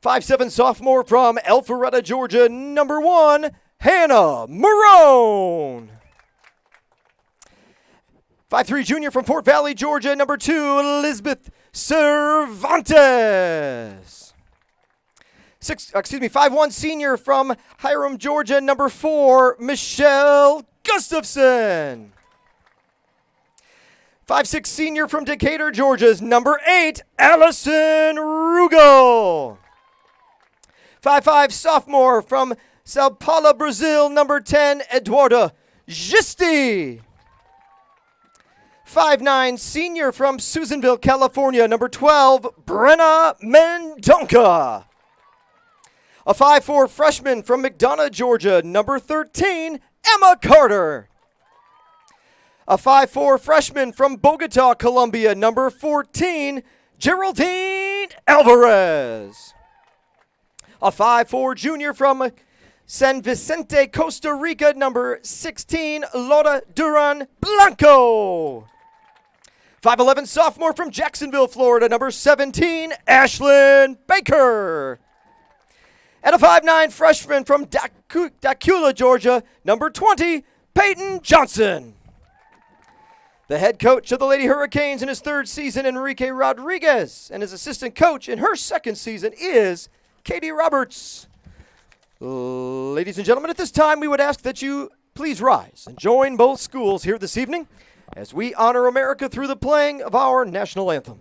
5'7" sophomore from Alpharetta, Georgia, number 1, Hannah MARRONE. 5'3" junior from Fort Valley, Georgia, number 2, LIZBETH CERVANTES. 5'1" senior from Hiram, Georgia, number 4, Michelle GUSTAVSEN. 5'6" senior from Decatur, Georgia's number 8, ALISON RUGEL. 5'5" sophomore from Sao Paulo, Brazil, number 10, EDUARDA GIUSTI. 5'9" senior from Susanville, California, number 12, BRENNA MENDONCA. A 5'4" freshman from McDonough, Georgia, number 13, Emma Carter. A 5'4" freshman from Bogota, Colombia, number 14, Geraldine ALVAREZ. A 5'4" junior from San Vicente, Costa Rica, number 16, Laura DURAN BLANCO. 5'11" sophomore from Jacksonville, Florida, number 17, ASHLYN Baker. And a 5'9" freshman from Dacula, Georgia, number 20, Payton Johnson. The head coach of the Lady Hurricanes in his 3rd season, Enrique Rodriguez, and his assistant coach in her 2nd season is Katie Roberts. Ladies and gentlemen, at this time we would ask that you please rise and join both schools here this evening as we honor America through the playing of our national anthem.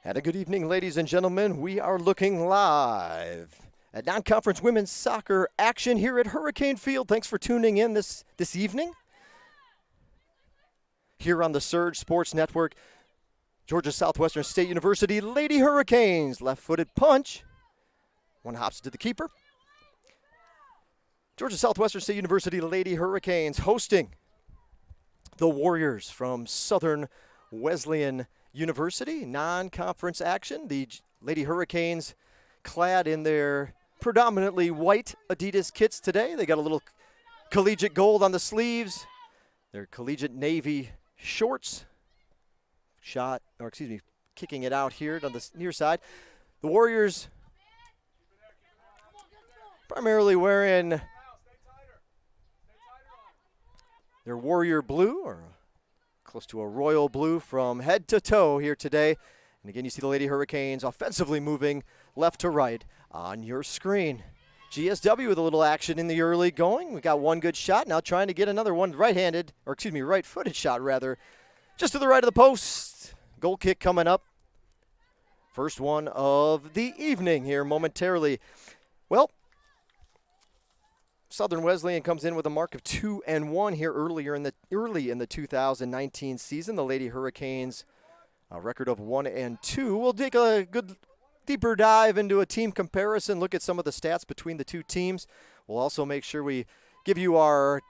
And a good evening, ladies and gentlemen. We are looking live at non-conference women's soccer action here at Hurricane Field. Thanks for tuning in this evening. Here on the Surge Sports Network, Georgia Southwestern State University Lady Hurricanes. Left-footed punch. One hops to the keeper. Georgia Southwestern State University Lady Hurricanes hosting the Warriors from Southern Wesleyan University. Non-conference action. The Lady Hurricanes clad in their predominantly white Adidas kits today. They got a little collegiate gold on the sleeves. Their collegiate navy shorts. Kicking it out here on the near side. The Warriors primarily wearing their Warrior blue, or close to a royal blue from head to toe here today. And again, you see the Lady Hurricanes offensively moving left to right on your screen. GSW with a little action in the early going. We got one good shot, now trying to get another one right-footed shot rather. Just to the right of the post. Goal kick coming up. First one of the evening here momentarily. Well, Southern Wesleyan comes in with a mark of 2-1 here early in the 2019 season. The Lady Hurricanes, a record of 1-2. We'll take a good deeper dive into a team comparison, look at some of the stats between the two teams. We'll also make sure we give you our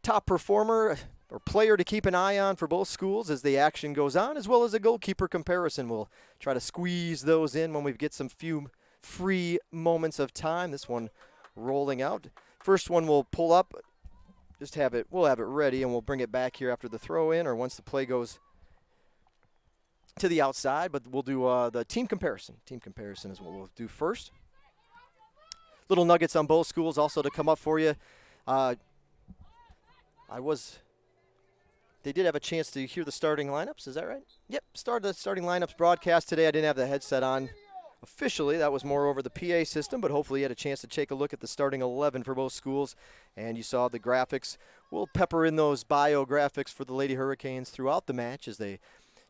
top performer or player to keep an eye on for both schools as the action goes on, as well as a goalkeeper comparison. We'll try to squeeze those in when we get some few free moments of time. This one rolling out. First one we'll pull up, we'll have it ready, and we'll bring it back here after the throw in or once the play goes to the outside, but we'll do the team comparison. Team comparison is what we'll do first. Little nuggets on both schools also to come up for you. They did have a chance to hear the starting lineups, is that right? Yep, started the starting lineups broadcast today. I didn't have the headset on officially. That was more over the PA system, but hopefully you had a chance to take a look at the starting 11 for both schools, and you saw the graphics. We'll pepper in those biographics for the Lady Hurricanes throughout the match as they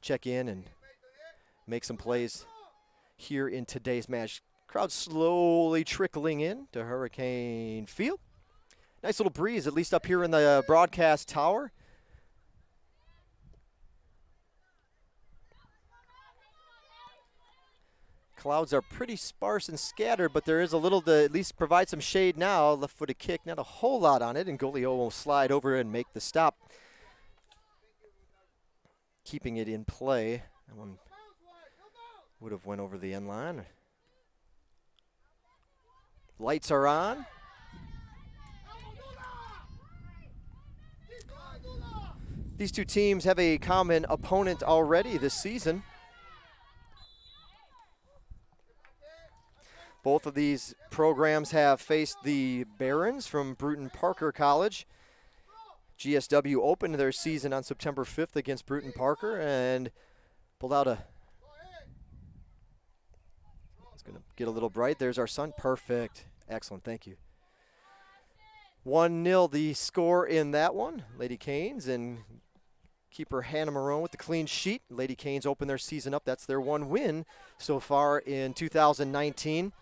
check in and make some plays here in today's match. Crowd slowly trickling in to Hurricane Field. Nice little breeze, at least up here in the broadcast tower. Clouds are pretty sparse and scattered, but there is a little to at least provide some shade now. Left-footed kick, not a whole lot on it, and goalie will slide over and make the stop. Keeping it in play. That one would have went over the end line. Lights are on. These two teams have a common opponent already this season. Both of these programs have faced the Barons from Bruton Parker College. GSW opened their season on September 5th against Bruton Parker and pulled out a... It's going to get a little bright. There's our sun. Perfect. Excellent. Thank you. 1-0 the score in that one. Lady Canes and keeper Hannah Marrone with the clean sheet. Lady Canes open their season up. That's their one win so far in 2019.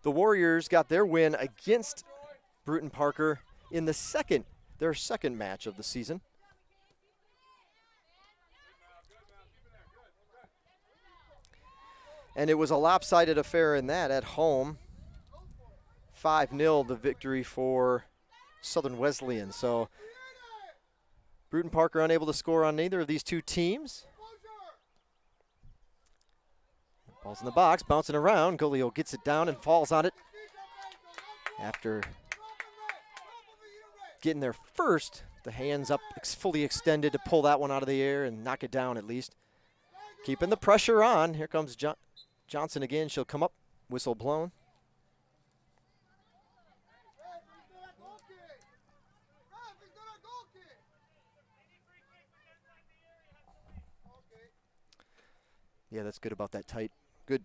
The Warriors got their win against Bruton Parker in their second match of the season. And it was a lopsided affair in that at home. 5-0 the victory for Southern Wesleyan. So Bruton Parker unable to score on neither of these two teams. Ball's in the box, bouncing around. Goalie gets it down and falls on it after getting there first. The hands up, fully extended to pull that one out of the air and knock it down at least. Keeping the pressure on. Here comes Johnson again. She'll come up, whistle blown. Yeah, that's good about that tight. Good.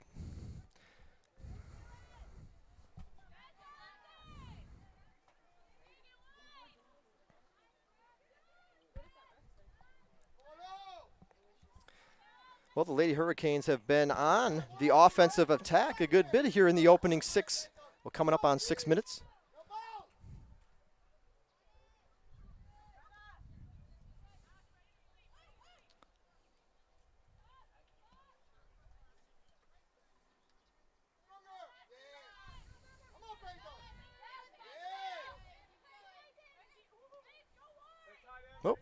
Well, the Lady Hurricanes have been on the offensive attack a good bit here in the opening 6. Well, coming up on 6 minutes. Oh,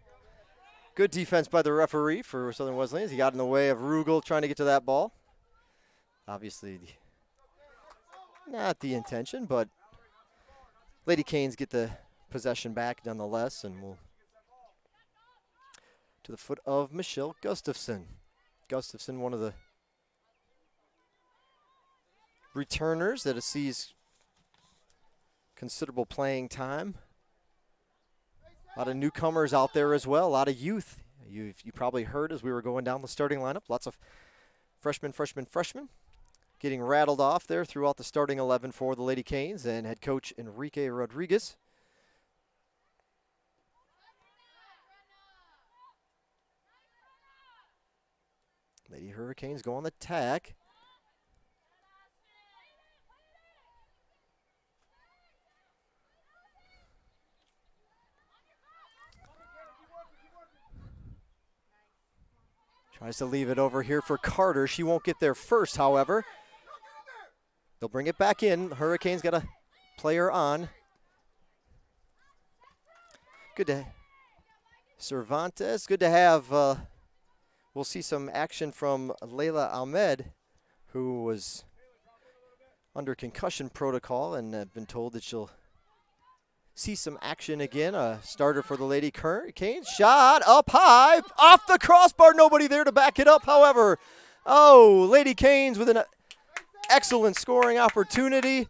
good defense by the referee for Southern Wesleyan. He got in the way of RUGEL trying to get to that ball. Obviously, not the intention, but Lady Canes get the possession back nonetheless, and we'll to the foot of Michelle GUSTAVSEN. GUSTAVSEN, one of the returners that sees considerable playing time. A lot of newcomers out there as well, a lot of youth. You probably heard as we were going down the starting lineup, lots of freshmen getting rattled off there throughout the starting 11 for the Lady Canes and head coach Enrique Rodriguez. Lady Hurricanes go on the attack. Tries to leave it over here for Carter. She won't get there first, however. They'll bring it back in. Hurricanes got a player on. Good to Cervantes. Good to have. We'll see some action from Layla Ahmed, who was under concussion protocol and been told that she'll see some action again. A starter for the Lady Canes. Shot up high, off the crossbar. Nobody there to back it up, however. Oh, Lady Canes with an excellent scoring opportunity.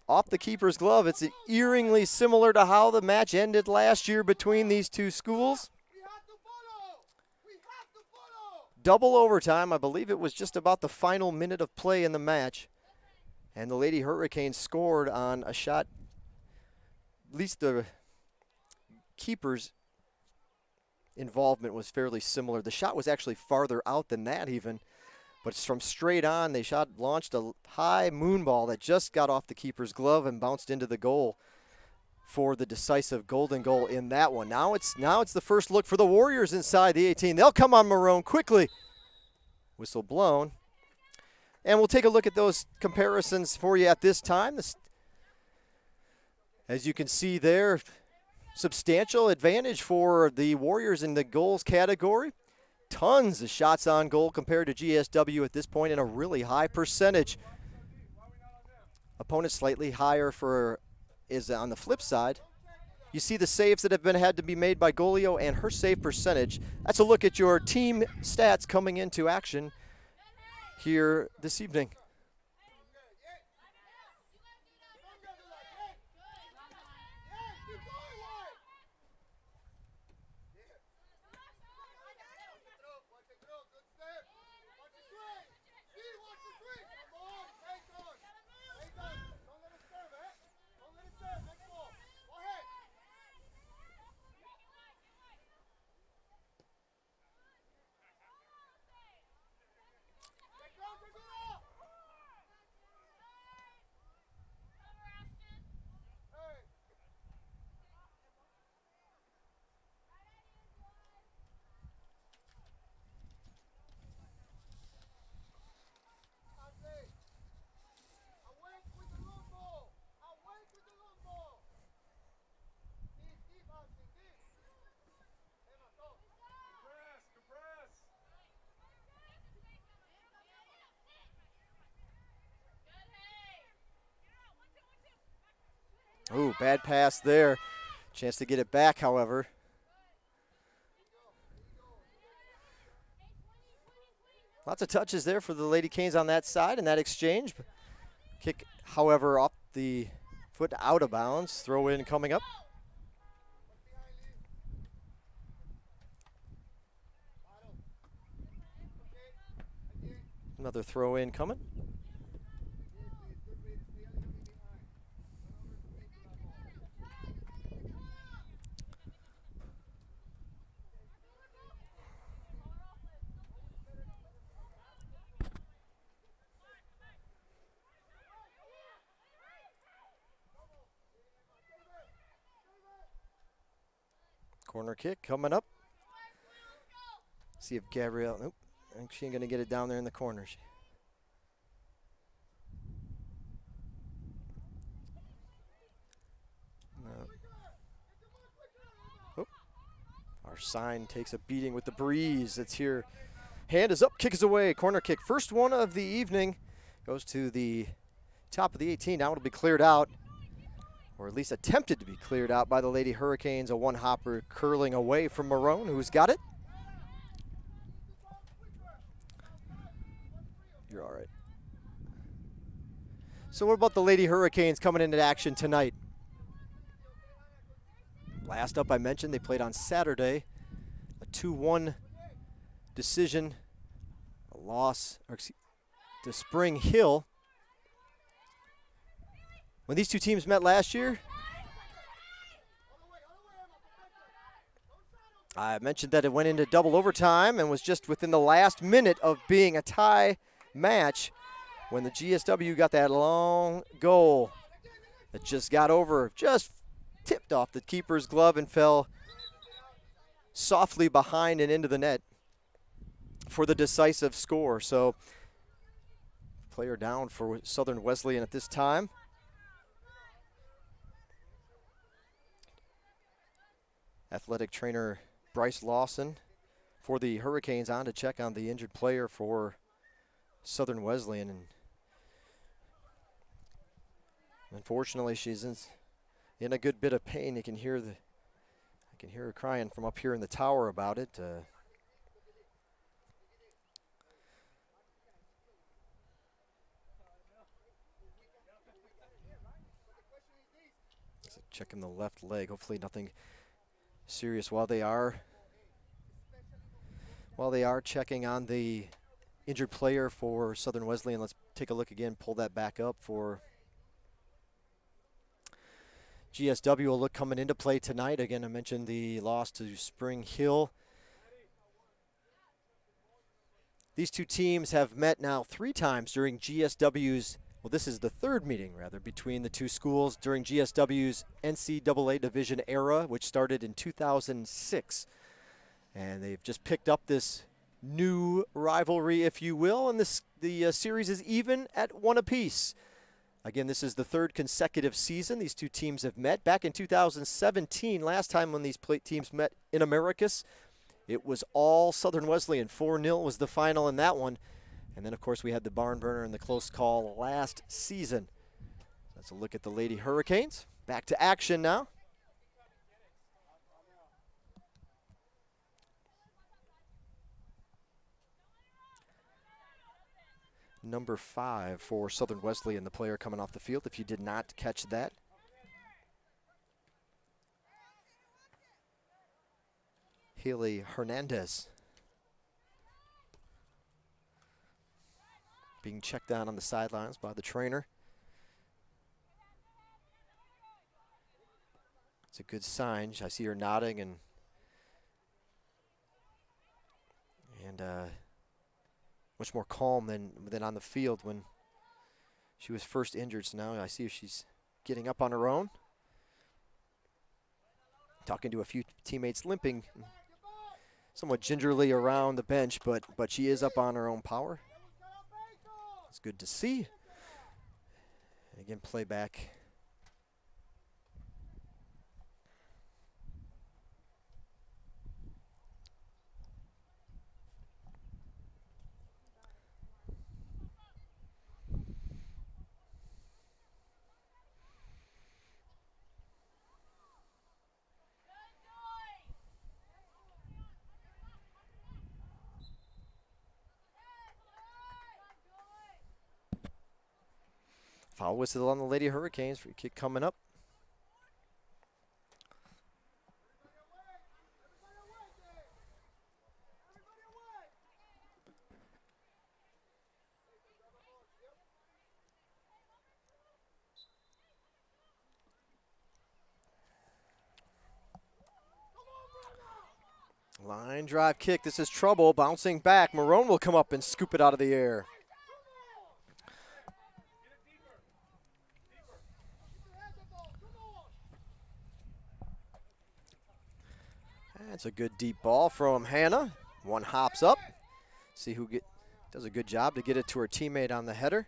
Off the keeper's glove. It's eeringly similar to how the match ended last year between these two schools. Double overtime. I believe it was just about the final minute of play in the match. And the Lady Hurricanes scored on a shot. At least the keeper's involvement was fairly similar. The shot was actually farther out than that even. But it's from straight on. They launched a high moon ball that just got off the keeper's glove and bounced into the goal for the decisive golden goal in that one. Now it's the first look for the Warriors inside the 18. They'll come on Marrone quickly. Whistle blown. And we'll take a look at those comparisons for you at this time. As you can see there, substantial advantage for the Warriors in the goals category. Tons of shots on goal compared to GSW at this point and a really high percentage. Opponent slightly higher is on the flip side. You see the saves that have had to be made by Golio and her save percentage. That's a look at your team stats coming into action here this evening. Ooh, bad pass there. Chance to get it back, however. Lots of touches there for the Lady Canes on that side in that exchange. Kick, however, off the foot out of bounds. Throw in coming up. Another throw in coming. Corner kick coming up. See if Gabrielle, nope, I think she ain't gonna get it down there in the corner. No. Oh. Our sign takes a beating with the breeze. It's here. Hand is up, kick is away. Corner kick, first one of the evening. Goes to the top of the 18. Now it'll be cleared out, or at least attempted to be cleared out by the Lady Hurricanes. A one-hopper curling away from Marrone, who's got it. You're all right. So what about the Lady Hurricanes coming into action tonight? Last up, I mentioned they played on Saturday. A 2-1 decision, a loss to Spring Hill. When these two teams met last year, I mentioned that it went into double overtime and was just within the last minute of being a tie match when the GSW got that long goal that just got over, just tipped off the keeper's glove and fell softly behind and into the net for the decisive score. So player down for Southern Wesleyan at this time. Athletic trainer Bryce Lawson for the Hurricanes on to check on the injured player for Southern Wesleyan. And unfortunately, she's in a good bit of pain. I can hear her crying from up here in the tower about it. Checking the left leg. Hopefully nothing serious while they are checking on the injured player for Southern Wesleyan. Let's take a look again, pull that back up for GSW. Will look coming into play tonight. Again, I mentioned the loss to Spring Hill. These two teams have met now 3 times during GSW's, well, this is the third meeting, rather, between the two schools during GSW's NCAA division era, which started in 2006. And they've just picked up this new rivalry, if you will, and the series is even at 1 apiece. Again, this is the 3rd consecutive season these two teams have met. Back in 2017, last time when these teams met in Americus, it was all Southern Wesleyan. 4-0 was the final in that one. And then, of course, we had the barn burner and the close call last season. That's a look at the Lady Hurricanes. Back to action now. Number 5 for Southern Wesleyan, the player coming off the field, if you did not catch that. Haley Hernandez. Being checked on the sidelines by the trainer. It's a good sign. I see her nodding and much more calm than on the field when she was first injured. So now I see if she's getting up on her own. Talking to a few teammates, limping somewhat gingerly around the bench, but she is up on her own power. It's good to see. And again, playback. Foul whistle on the Lady Hurricanes. Free kick coming up. Line drive kick. This is trouble. Bouncing back. Marrone will come up and scoop it out of the air. That's a good deep ball from Hannah. One hops up. See who does a good job to get it to her teammate on the header.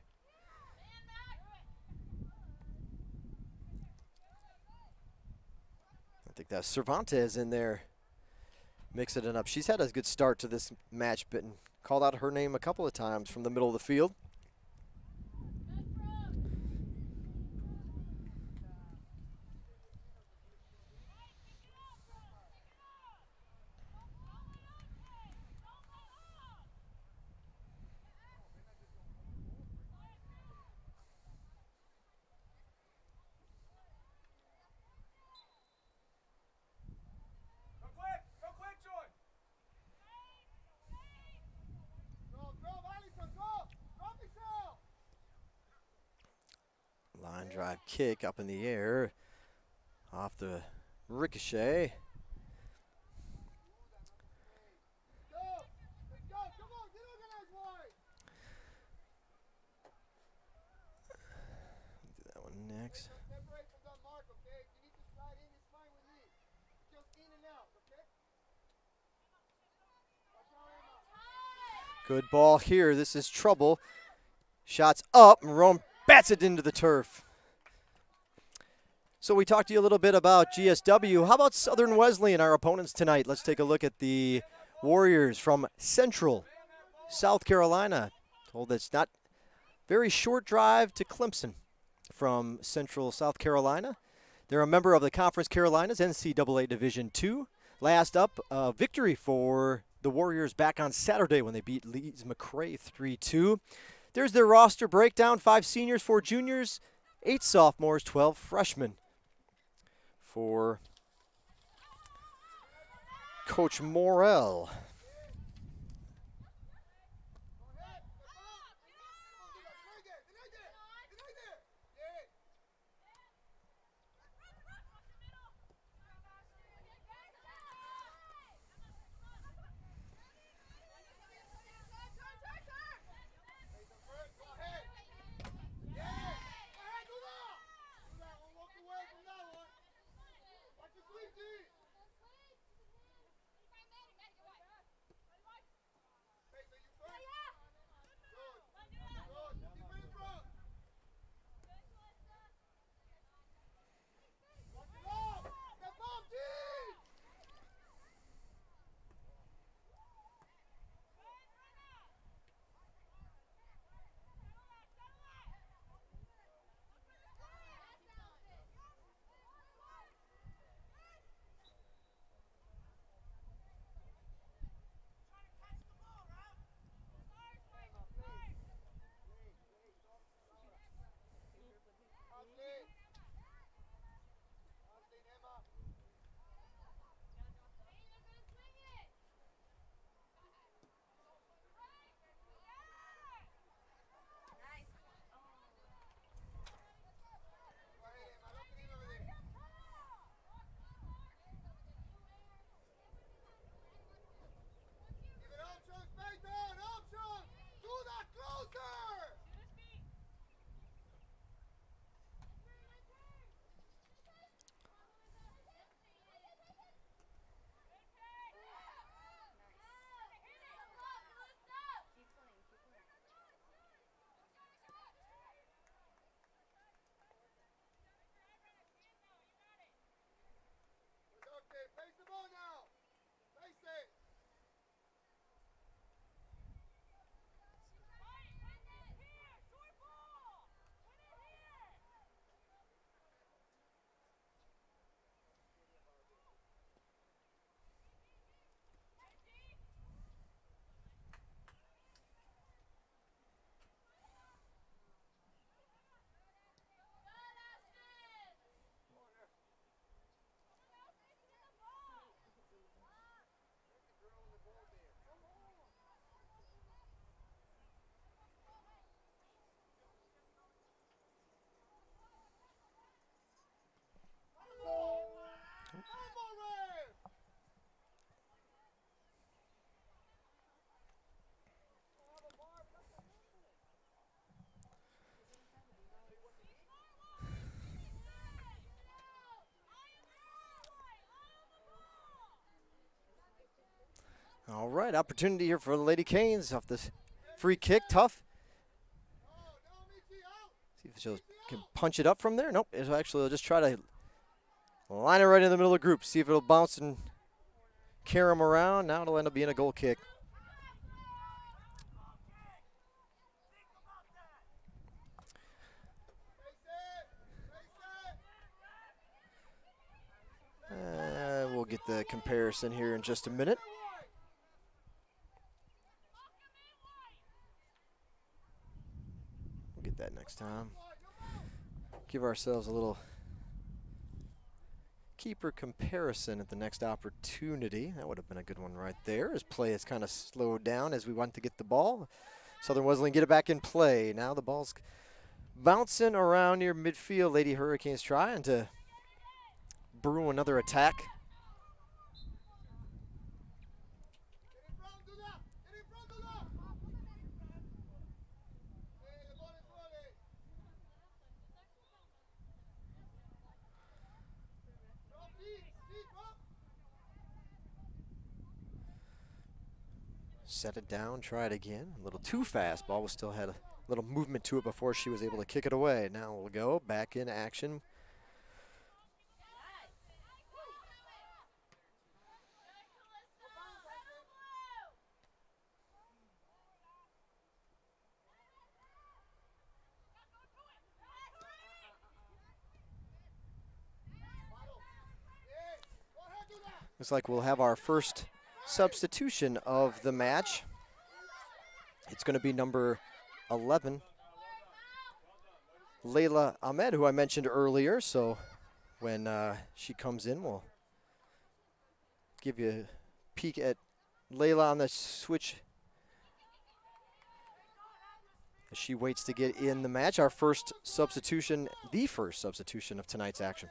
I think that's Cervantes in there mixing it up. She's had a good start to this match, but called out her name a couple of times from the middle of the field. Line drive kick up in the air off the ricochet. Do that one next. Good ball here. This is trouble. Shots up. Marrone bats it into the turf. So we talked to you a little bit about GSW. How about Southern Wesleyan, our opponents tonight? Let's take a look at the Warriors from Central South Carolina. Told it's not very short drive to Clemson from Central South Carolina. They're a member of the Conference Carolinas NCAA Division II. Last up, victory for the Warriors back on Saturday when they beat Leeds McRae 3-2. There's their roster breakdown: 5 seniors, 4 juniors, 8 sophomores, 12 freshmen. For Coach Morrell. All right, opportunity here for the Lady Canes off this free kick. Tough. See if she'll can punch it up from there. Nope. It'll actually they'll just try to line it right in the middle of the group. See if it'll bounce and carry them around. Now it'll end up being a goal kick. We'll get the comparison here in just a minute. We'll get that next time. Give ourselves a little keeper comparison at the next opportunity. That would have been a good one right there. As play has kind of slowed down as we want to get the ball. Southern Wesleyan get it back in play. Now the ball's bouncing around near midfield. Lady Hurricanes trying to brew another attack. Set it down, try it again. A little too fast. Ball was still had a little movement to it before she was able to kick it away. Now we'll go back in action. Looks like we'll have our first substitution of the match. It's going to be number 11, Layla Ahmed, who I mentioned earlier. So when she comes in, we'll give you a peek at Layla on the switch as she waits to get in the match. Our first substitution, the first substitution of tonight's action.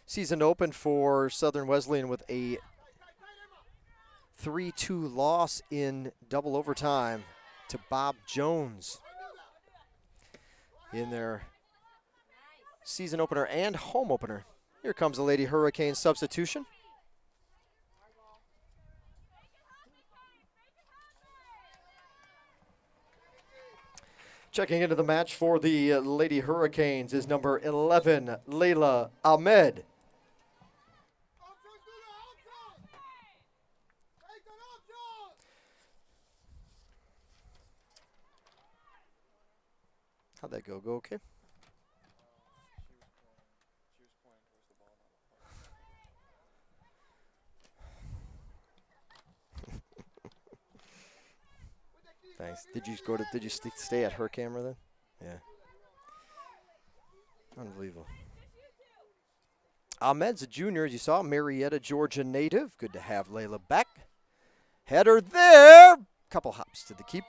Season opened for Southern Wesleyan with a 3-2 loss in double overtime to Bob Jones in their season opener and home opener. Here comes the Lady Hurricanes substitution. Checking into the match for the Lady Hurricanes is number 11, Layla Ahmed. How'd that go? Go okay? Thanks. Did you stay at her camera then? Yeah. Unbelievable. Ahmed's a junior, as you saw, Marietta, Georgia native. Good to have Layla back. Header there. Couple hops to the keep.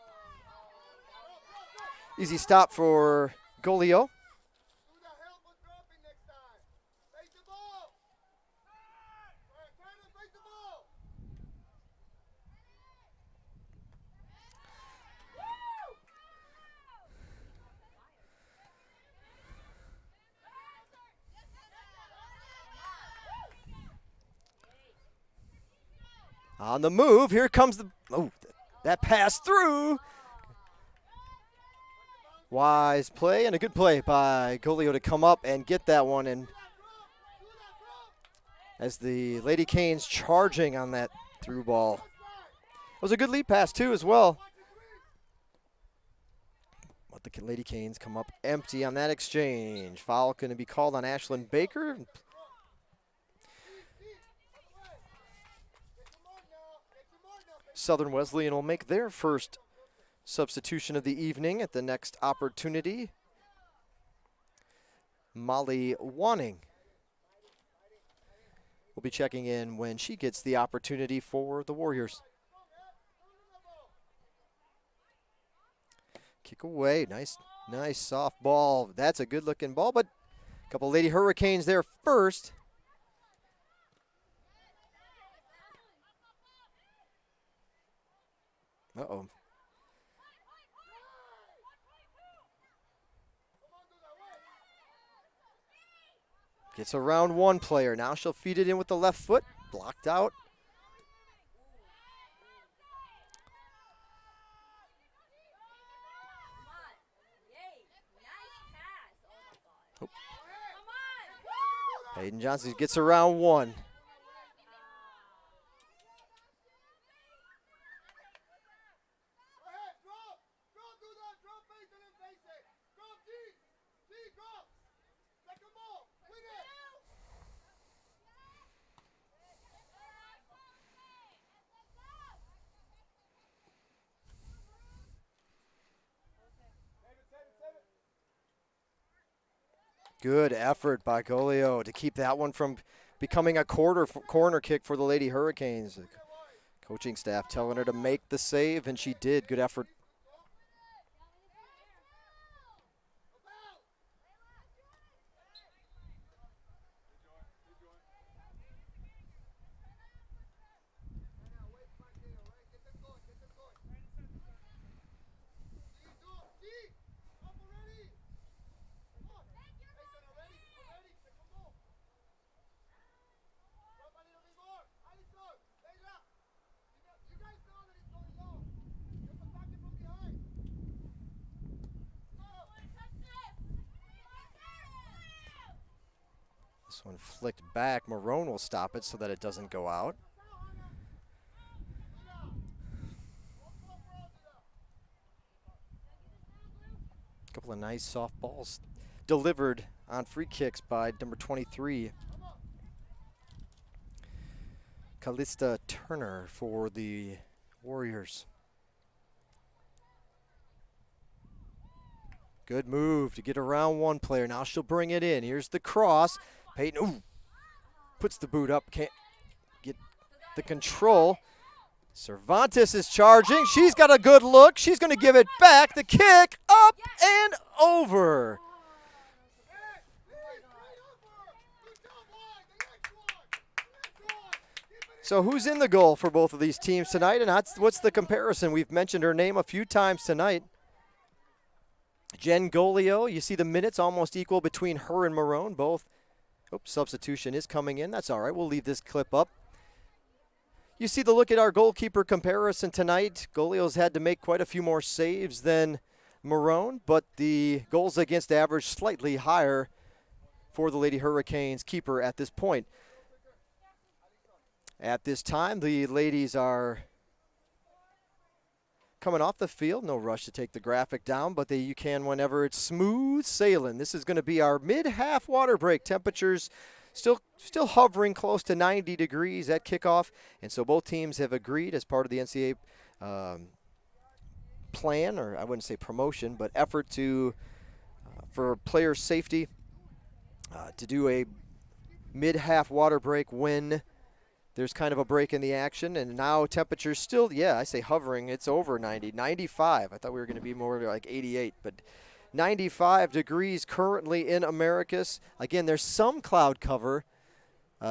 Easy stop for Golio. On the move, here comes the, that pass through. Wise play and a good play by Golio to come up and get that one. And as the Lady Canes charging on that through ball. It was a good lead pass too as well. But the Lady Canes come up empty on that exchange. Foul going to be called on ASHLYN Baker. Southern Wesleyan will make their first substitution of the evening at the next opportunity. Molly Wanning will be checking in when she gets the opportunity for the Warriors. Kick away, nice soft ball. That's a good looking ball, but a couple Lady Hurricanes there first. Uh-oh. Gets around one player. Now she'll feed it in with the left foot. Blocked out. Oh. Peyton Johnson gets around one. Good effort by Golio to keep that one from becoming a corner kick for the Lady Hurricanes. The coaching staff telling her to make the save, and she did. Good effort. This one flicked back. Marrone will stop it so that it doesn't go out. A couple of nice soft balls delivered on free kicks by number 23. Callista Turner for the Warriors. Good move to get around one player. Now she'll bring it in. Here's the cross. Peyton, ooh, puts the boot up. Can't get the control. Cervantes is charging. She's got a good look. She's going to give it back. The kick up and over. So who's in the goal for both of these teams tonight, and what's the comparison? We've mentioned her name a few times tonight. Jen Golio, you see the minutes almost equal between her and Marrone. Both, substitution is coming in. That's all right. We'll leave this clip up. You see the look at our goalkeeper comparison tonight. Golio's had to make quite a few more saves than Marrone, but the goals against average slightly higher for the Lady Hurricanes keeper at this point. At this time, the ladies are coming off the field. No rush to take the graphic down, but you can whenever it's smooth sailing. This is going to be our mid-half water break. Temperatures still hovering close to 90 degrees at kickoff, and so both teams have agreed as part of the NCAA plan, or I wouldn't say promotion, but effort to for player safety to do a mid-half water break when there's kind of a break in the action. And now temperatures still, I say hovering. It's over 90, 95. I thought we were going to be more like 88, but 95 degrees currently in Americus. Again, there's some cloud cover.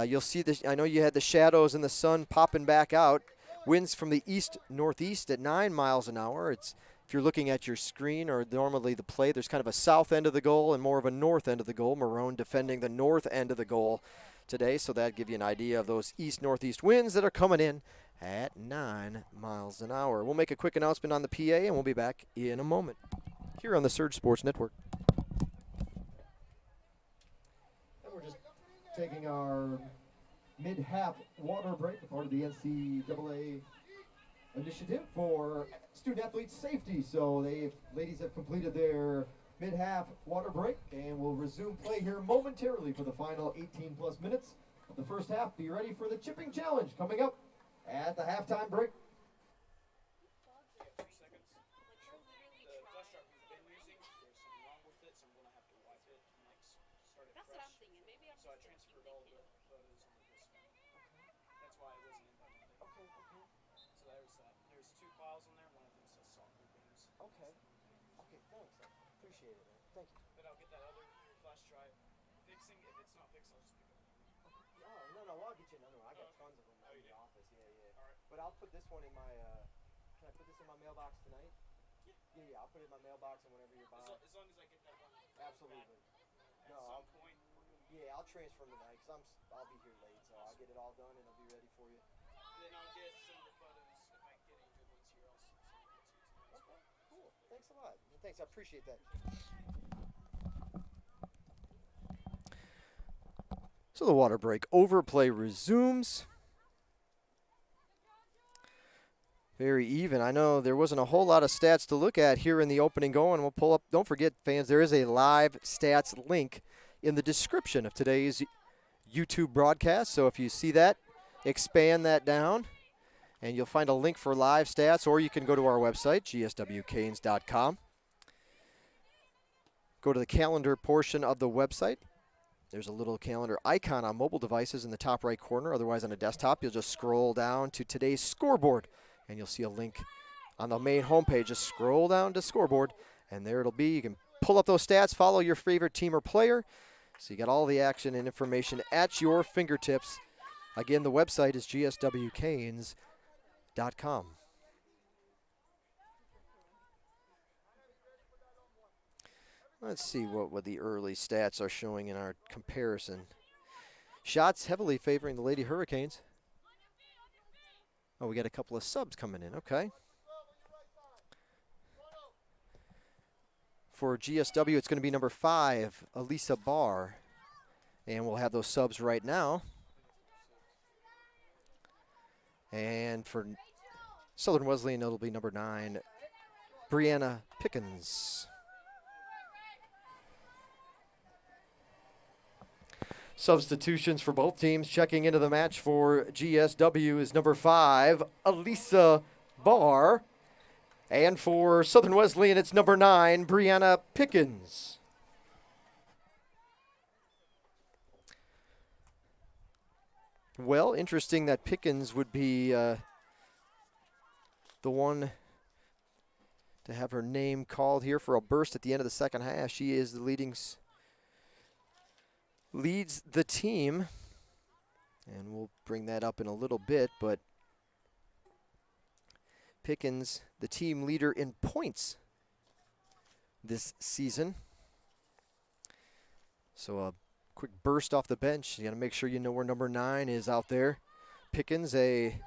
You'll see this. I know you had the shadows and the sun popping back out. Winds from the east-northeast at 9 miles an hour. If you're looking at your screen or normally the play, there's kind of a south end of the goal and more of a north end of the goal. Marrone defending the north end of the goal today, so that'd give you an idea of those east-northeast winds that are coming in at 9 miles an hour. We'll make a quick announcement on the PA, and we'll be back in a moment here on the Surge Sports Network. And we're just taking our mid-half water break, part of the NCAA initiative for student-athlete safety. So ladies have completed their mid-half water break, and we'll resume play here momentarily for the final 18-plus minutes of the first half. Be ready for the chipping challenge coming up at the halftime break. Appreciate it, man. Thank you. But I'll get that other flash drive fixing. If it's not fixed, I'll just pick it up. No, I'll get you another one. I got tons of them in the office. Yeah. All right. But I'll put this one in my, can I put this in my mailbox tonight? Yeah, I'll put it in my mailbox and whenever you're by. As long as I get that one. Absolutely. At some point. Yeah, I'll transfer them tonight because I'll be here late, so I'll get it all done and I'll be ready for you. Then I'll get some of the photos. If I get any good ones here, I'll send them to you tonight. Okay, cool. Thanks a lot. Thanks, I appreciate that. So the water break overplay resumes. Very even. I know there wasn't a whole lot of stats to look at here in the opening going. We'll pull up. Don't forget, fans, there is a live stats link in the description of today's YouTube broadcast. So if you see that, expand that down, and you'll find a link for live stats, or you can go to our website, gswcanes.com. Go to the calendar portion of the website. There's a little calendar icon on mobile devices in the top right corner. Otherwise, on a desktop, you'll just scroll down to today's scoreboard, and you'll see a link on the main homepage. Just scroll down to scoreboard, and there it'll be. You can pull up those stats, follow your favorite team or player. So you got all the action and information at your fingertips. Again, the website is gswcanes.com. Let's see what the early stats are showing in our comparison. Shots heavily favoring the Lady Hurricanes. Oh, we got a couple of subs coming in. Okay. For GSW, it's going to be number 5, Elisa Barr. And we'll have those subs right now. And for Southern Wesleyan, it'll be number 9, Brianna Pickens. Substitutions for both teams. Checking into the match for GSW is number 5, Elisa Barr. And for Southern Wesleyan, it's number 9, Brianna Pickens. Well, interesting that Pickens would be the one to have her name called here for a burst at the end of the second half. She is the leads the team, and we'll bring that up in a little bit, but Pickens, the team leader in points this season. So a quick burst off the bench. You got to make sure you know where number 9 is out there. Pickens, a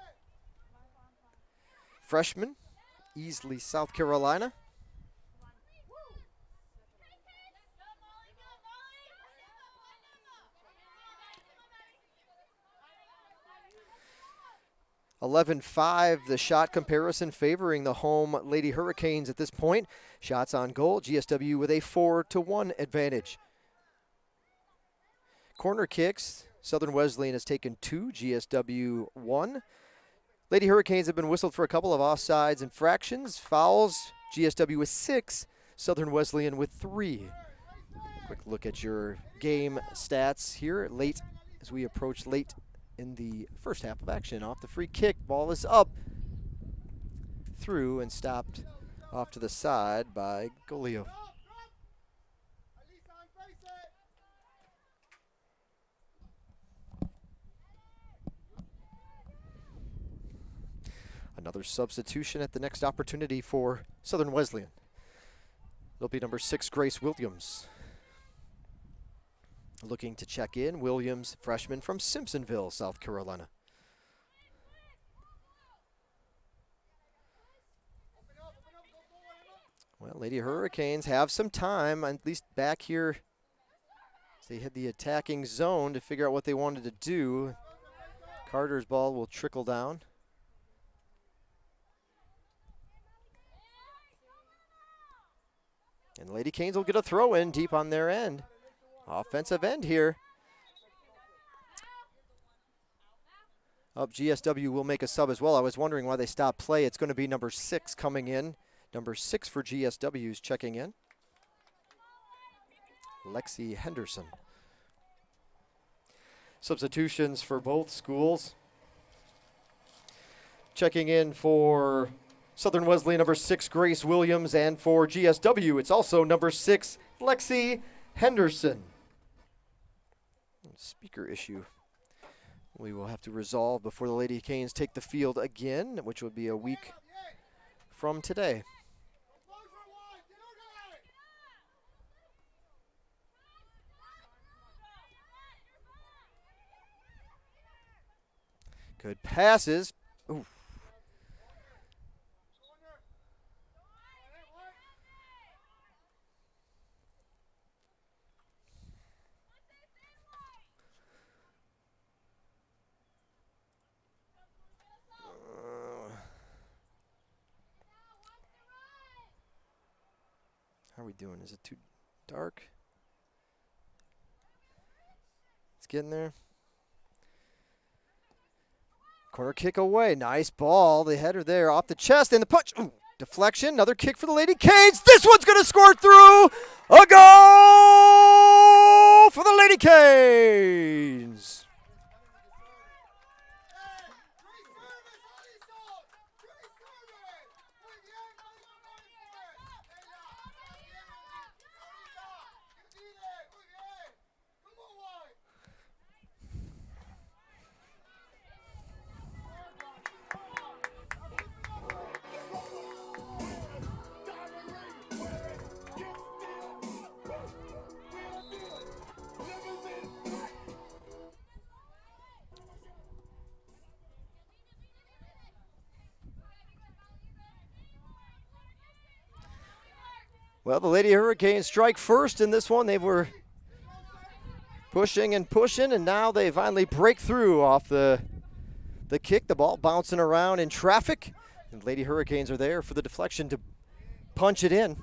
freshman, Easley, South Carolina. (11-5) the shot comparison favoring the home Lady Hurricanes at this point. Shots on goal, GSW with a 4-1 advantage. Corner kicks, Southern Wesleyan has taken 2, GSW 1. Lady Hurricanes have been whistled for a couple of offsides infractions. Fouls, GSW with 6, Southern Wesleyan with 3. Quick look at your game stats here late as we approach late in the first half of action. Off the free kick, ball is up, through and stopped off to the side by Golio. Another substitution at the next opportunity for Southern Wesleyan. It'll be number 6, Grace Williams. Looking to check in, Williams, freshman from Simpsonville, South Carolina. Well, Lady Hurricanes have some time, at least back here. They hit the attacking zone to figure out what they wanted to do. Carter's ball will trickle down. And Lady Canes will get a throw in deep on their end. Offensive end here. Up, GSW will make a sub as well. I was wondering why they stopped play. It's going to be number 6 coming in. Number 6 for GSW is checking in. LEXIE Henderson. Substitutions for both schools. Checking in for Southern Wesleyan, number 6, Grace Williams, and for GSW, it's also number 6, LEXIE Henderson. Speaker issue we will have to resolve before the Lady Canes take the field again, which would be a week from today. Good passes. Ooh. How are we doing? Is it too dark? It's getting there. Corner kick away. Nice ball. The header there off the chest and the punch. Ooh, deflection. Another kick for the Lady Canes. This one's going to score through. A goal for the Lady Canes. Well, the Lady Hurricanes strike first in this one. They were pushing and pushing, and now they finally break through off the kick. The ball bouncing around in traffic, and Lady Hurricanes are there for the deflection to punch it in.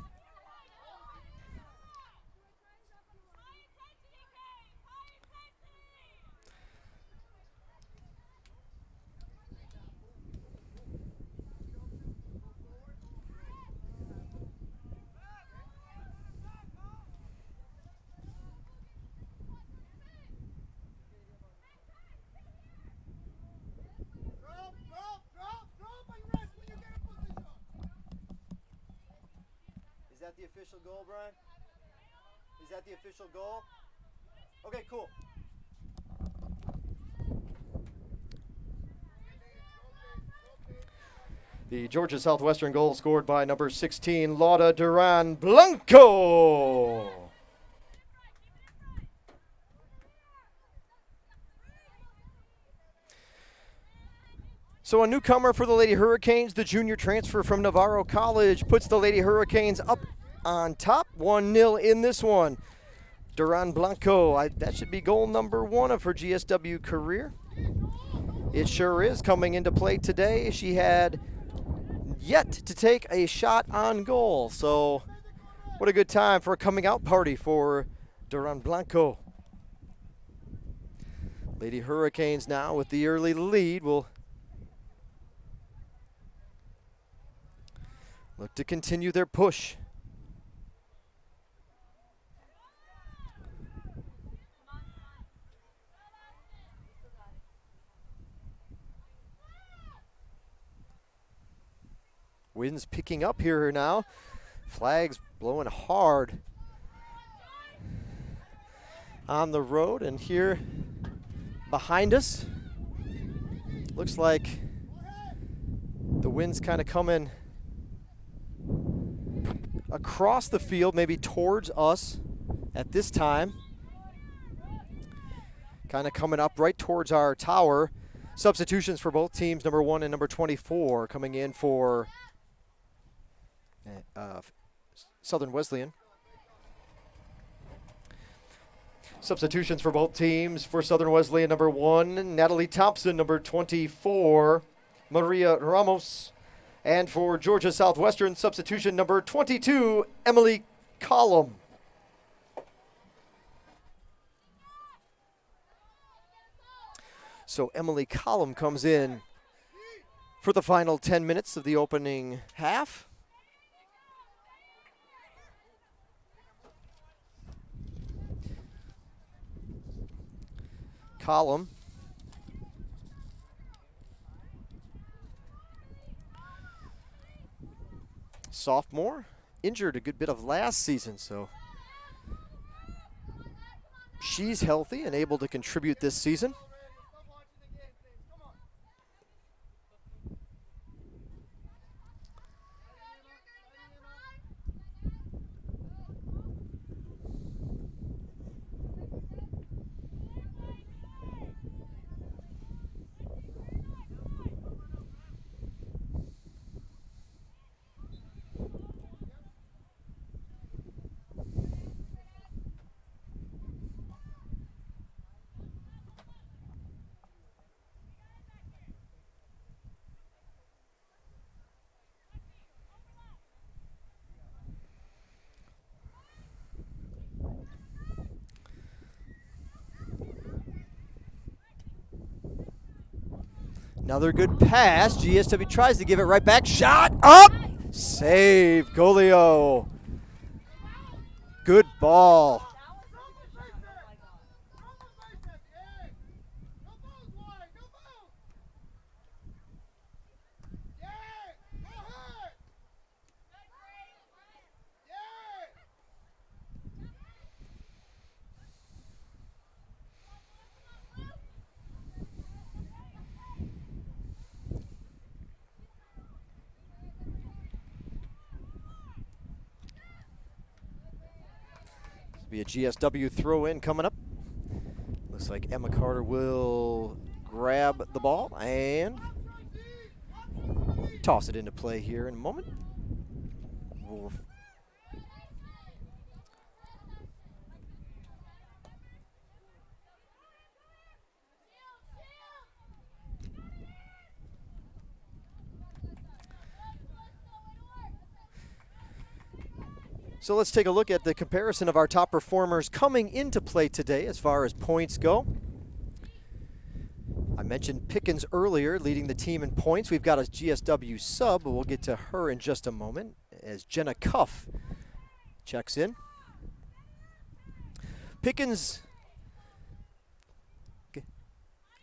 Is that the official goal, Brian? Is that the official goal? Okay, cool. The Georgia Southwestern goal scored by number 16, Laura DURAN BLANCO. So a newcomer for the Lady Hurricanes, the junior transfer from Navarro College, puts the Lady Hurricanes up on top, 1-0 in this one. DURAN BLANCO, that should be goal number 1 of her GSW career. It sure is coming into play today. She had yet to take a shot on goal. So what a good time for a coming out party for DURAN BLANCO. Lady Hurricanes now with the early lead will look to continue their push. Wind's picking up here now. Flags blowing hard on the road, and here behind us looks like the wind's kind of coming across the field, maybe towards us at this time. Kind of coming up right towards our tower. Substitutions for both teams, number 1 and number 24 coming in for Southern Wesleyan. Substitutions for both teams. For Southern Wesleyan, number 1, Natalie Thompson, number 24, Maria Ramos. And for Georgia Southwestern, substitution number 22, Emily Collum. So Emily Collum comes in for the final 10 minutes of the opening half. Collum sophomore, injured a good bit of last season, so she's healthy and able to contribute this season. Another good pass. GSW tries to give it right back. Shot up. Save. Golio. Good ball. Be a GSW throw in coming up. Looks like Emma Carter will grab the ball and toss it into play here in a moment. So let's take a look at the comparison of our top performers coming into play today as far as points go. I mentioned Pickens earlier, leading the team in points. We've got a GSW sub, but we'll get to her in just a moment as Jenna Cuff checks in. Pickens,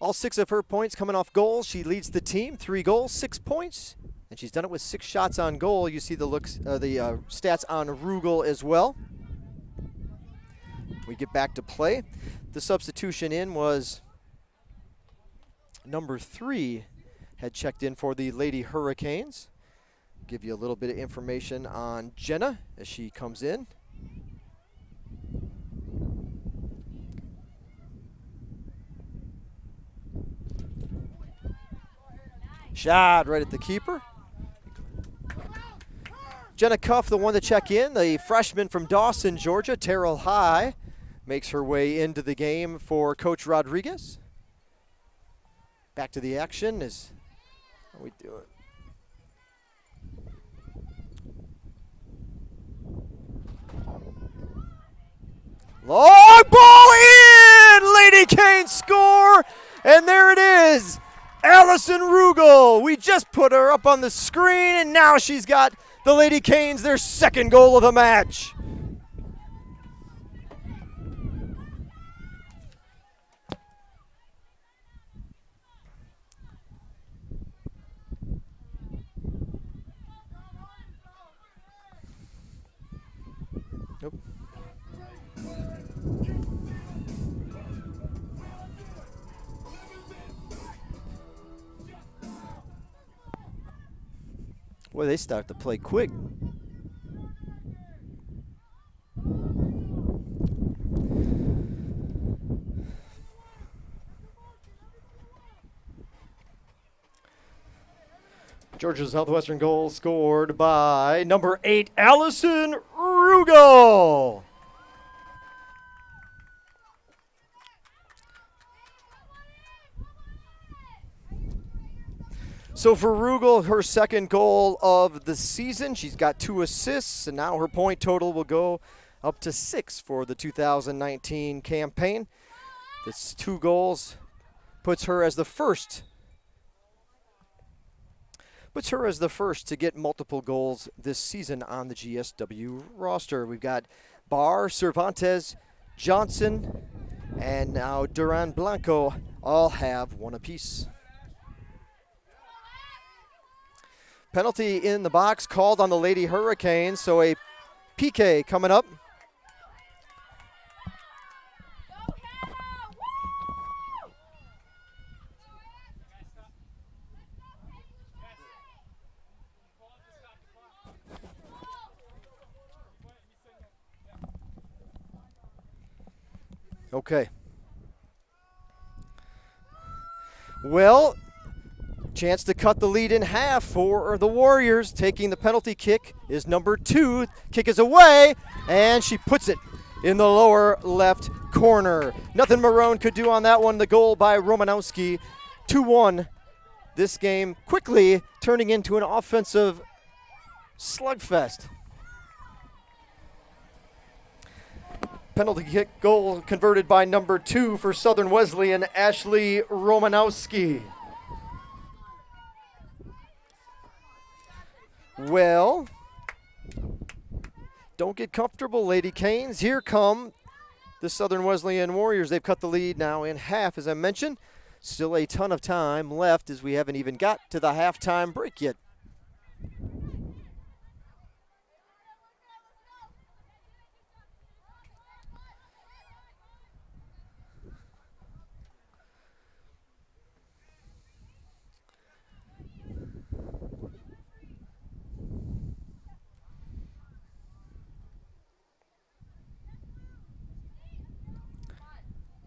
all 6 of her points coming off goals. She leads the team, 3 goals, 6 points. And she's done it with 6 shots on goal. You see the stats on Rugel as well. We get back to play. The substitution in was number 3 had checked in for the Lady Hurricanes. Give you a little bit of information on Jenna as she comes in. Shot right at the keeper. Jenna Cuff, the one to check in, the freshman from Dawson, Georgia, Terrell High, makes her way into the game for Coach Rodriguez. Back to the action is how we do it. Long ball in! Lady Canes score! And there it is! ALISON Rugel. We just put her up on the screen, and now she's got the Lady Canes their 2nd goal of the match. Nope. Boy, they start to play quick. Georgia's Southwestern goal scored by number 8, ALISON Rugel. So for Rugel, her 2nd goal of the season. She's got 2 assists, and now her point total will go up to 6 for the 2019 campaign. This 2 goals puts her as the first to get multiple goals this season on the GSW roster. We've got Barr, Cervantes, Johnson, and now Duran, Blanco all have 1 apiece. Penalty in the box called on the Lady Hurricanes, so a PK coming up. Okay. Well, chance to cut the lead in half for the Warriors. Taking the penalty kick is number 2. Kick is away, and she puts it in the lower left corner. Nothing Marrone could do on that one. The goal by Romanowski, 2-1. This game quickly turning into an offensive slugfest. Penalty kick goal converted by number 2 for Southern Wesleyan, Ashley Romanowski. Well, don't get comfortable, Lady Canes. Here come the Southern Wesleyan Warriors. They've cut the lead now in half, as I mentioned. Still a ton of time left as we haven't even got to the halftime break yet.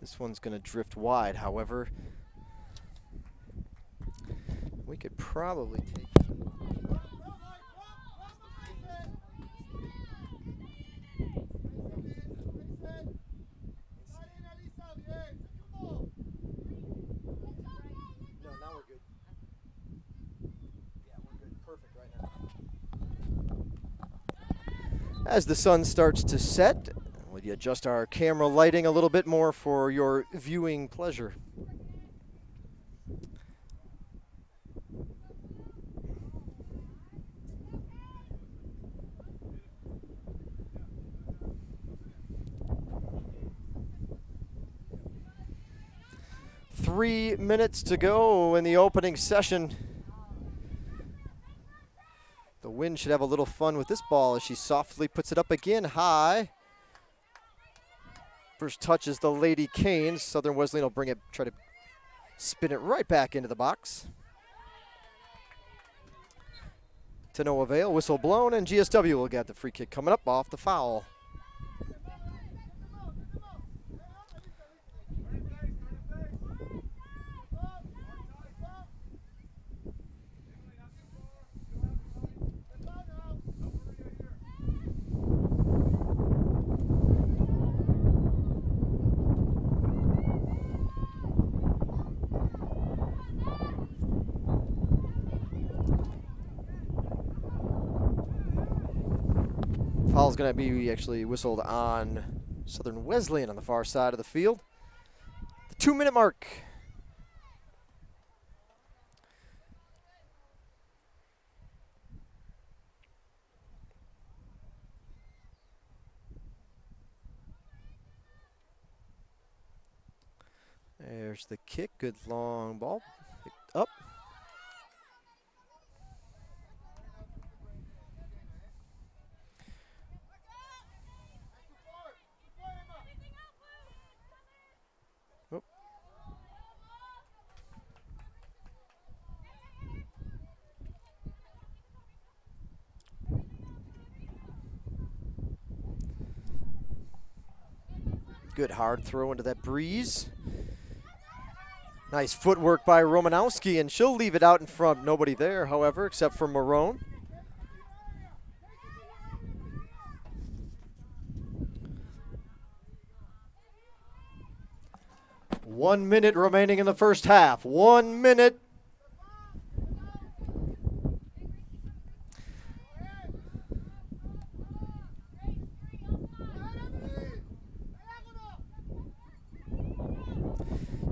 This one's going to drift wide, however. We could probably take it. No, now we're good. Yeah, we're good. Perfect right now. As the sun starts to set, will you adjust our camera lighting a little bit more for your viewing pleasure? Three minutes to go in the opening session. The wind should have a little fun with this ball as she softly puts it up again high. First touch is the Lady Canes. Southern Wesleyan will bring it, try to spin it right back into the box. To no avail, whistle blown, and GSW will get the free kick coming up off the foul. Foul's going to be actually whistled on Southern Wesleyan on the far side of the field. The 2-minute mark. There's the kick. Good long ball. Picked up. Good hard throw into that breeze. Nice footwork by Romanowski, and she'll leave it out in front. Nobody there, however, except for MARRONE. One minute remaining in the first half. 1 minute.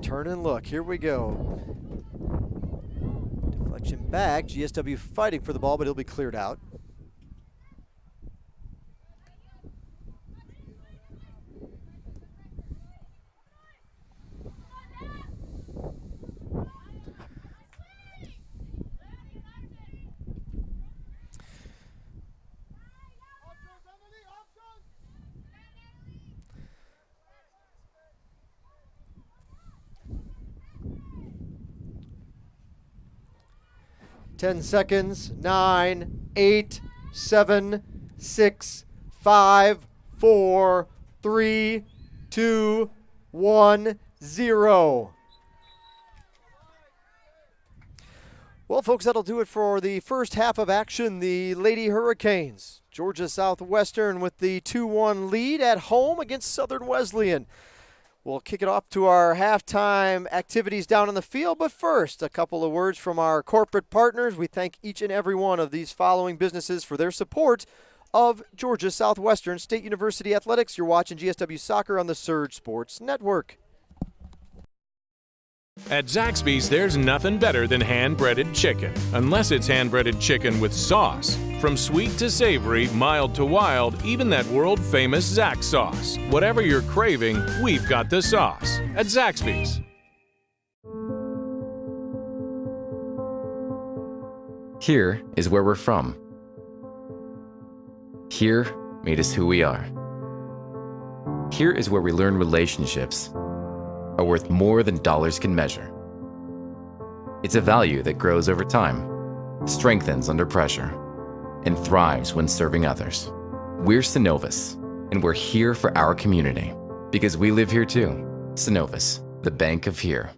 Turn and look. Here we go. Deflection back. GSW fighting for the ball, but it'll be cleared out. Ten seconds. 9, 8, 7, 6, 5, 4, 3, 2, 1, 0. Well, folks, that'll do it for the first half of action. The Lady Hurricanes, Georgia Southwestern with the 2-1 lead at home against Southern Wesleyan. We'll kick it off to our halftime activities down on the field, but first, a couple of words from our corporate partners. We thank each and every one of these following businesses for their support of Georgia Southwestern State University Athletics. You're watching GSW Soccer on the Surge Sports Network. At Zaxby's, there's nothing better than hand-breaded chicken, unless it's hand-breaded chicken with sauce. From sweet to savory, mild to wild, even that world-famous Zax sauce. Whatever you're craving, we've got the sauce at Zaxby's. Here is where we're from. Here made us who we are. Here is where we learn relationships are worth more than dollars can measure. It's a value that grows over time, strengthens under pressure, and thrives when serving others. We're Synovus, and we're here for our community because we live here too. Synovus, the bank of here.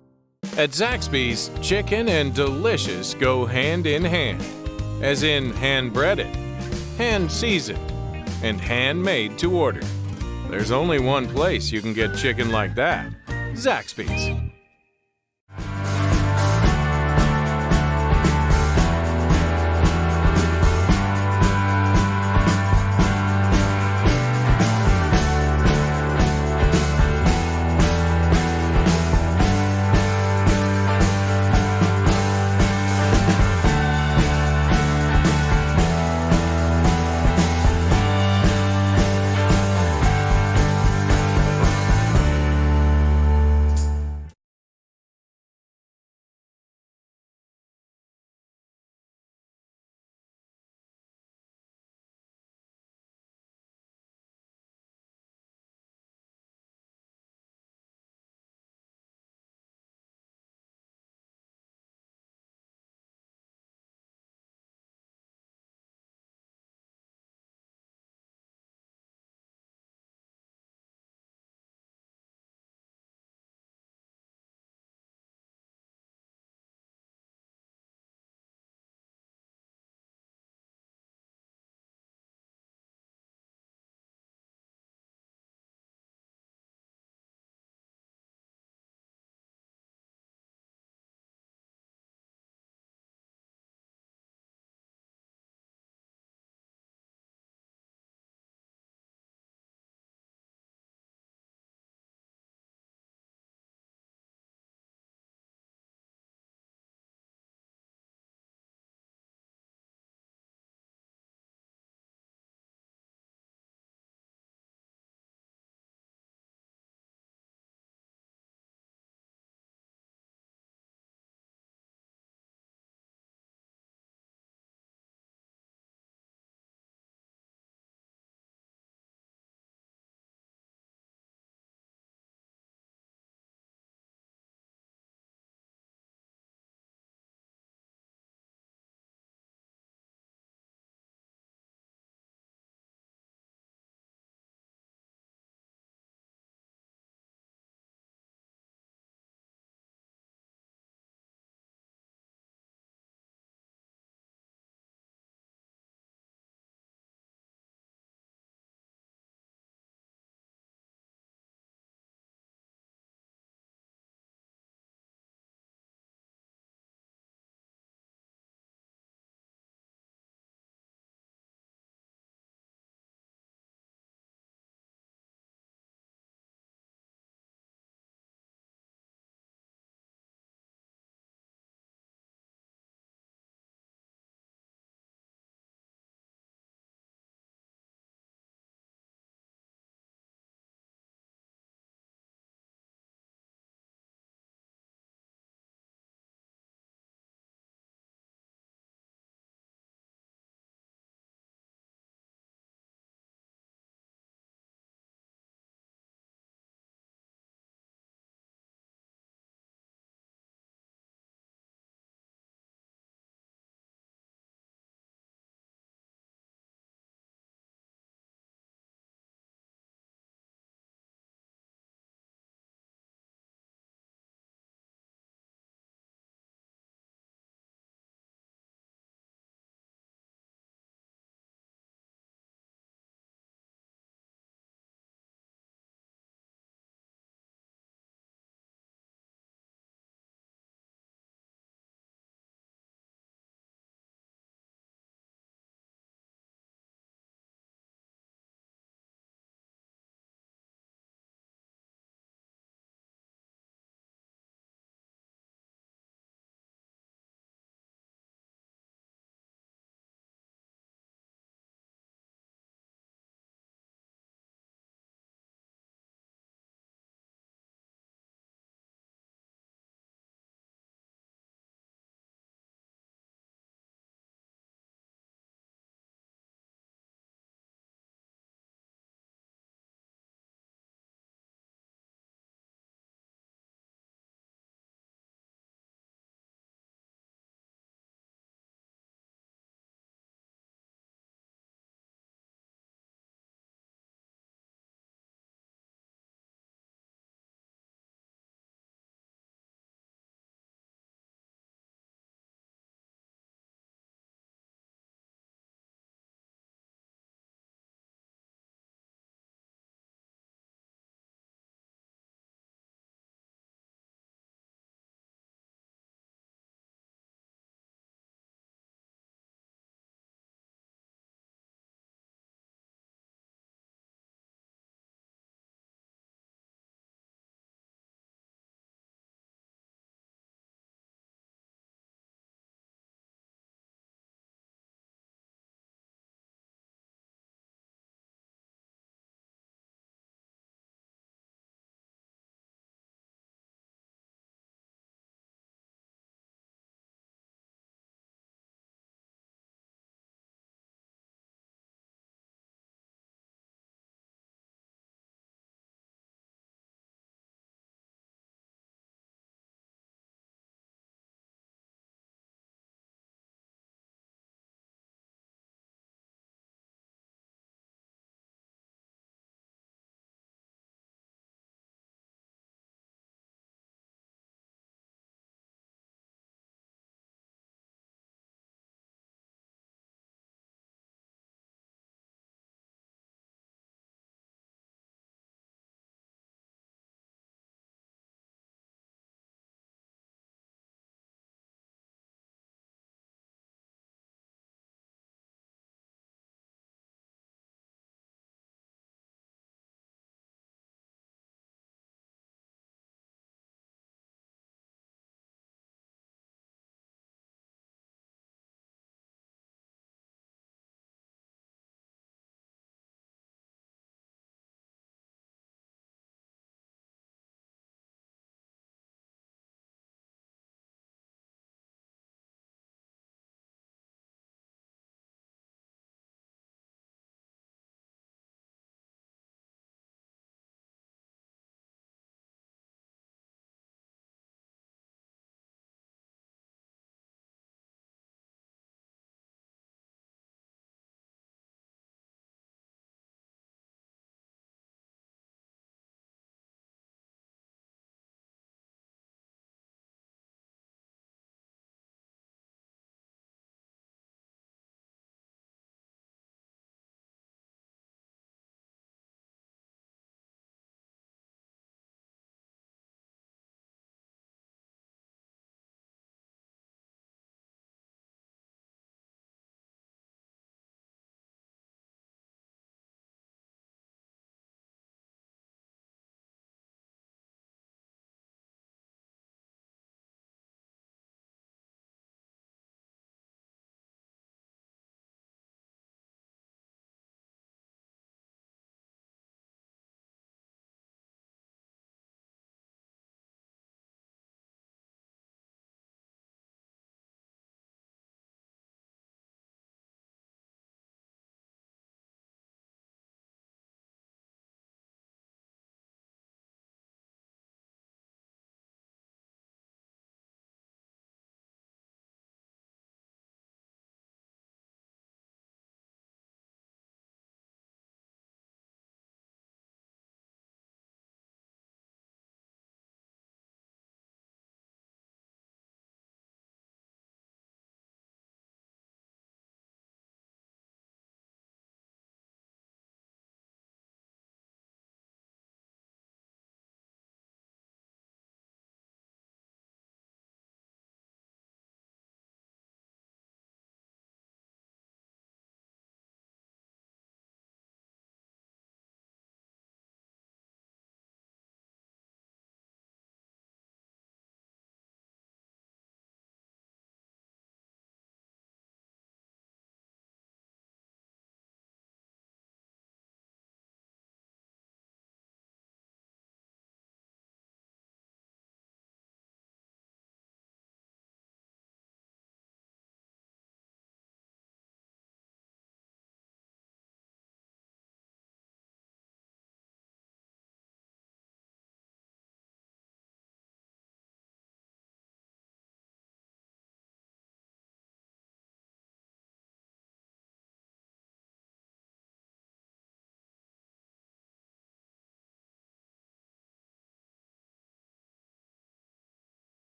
At Zaxby's, chicken and delicious go hand in hand, as in hand-breaded, hand-seasoned, and handmade to order. There's only one place you can get chicken like that: Zaxby's.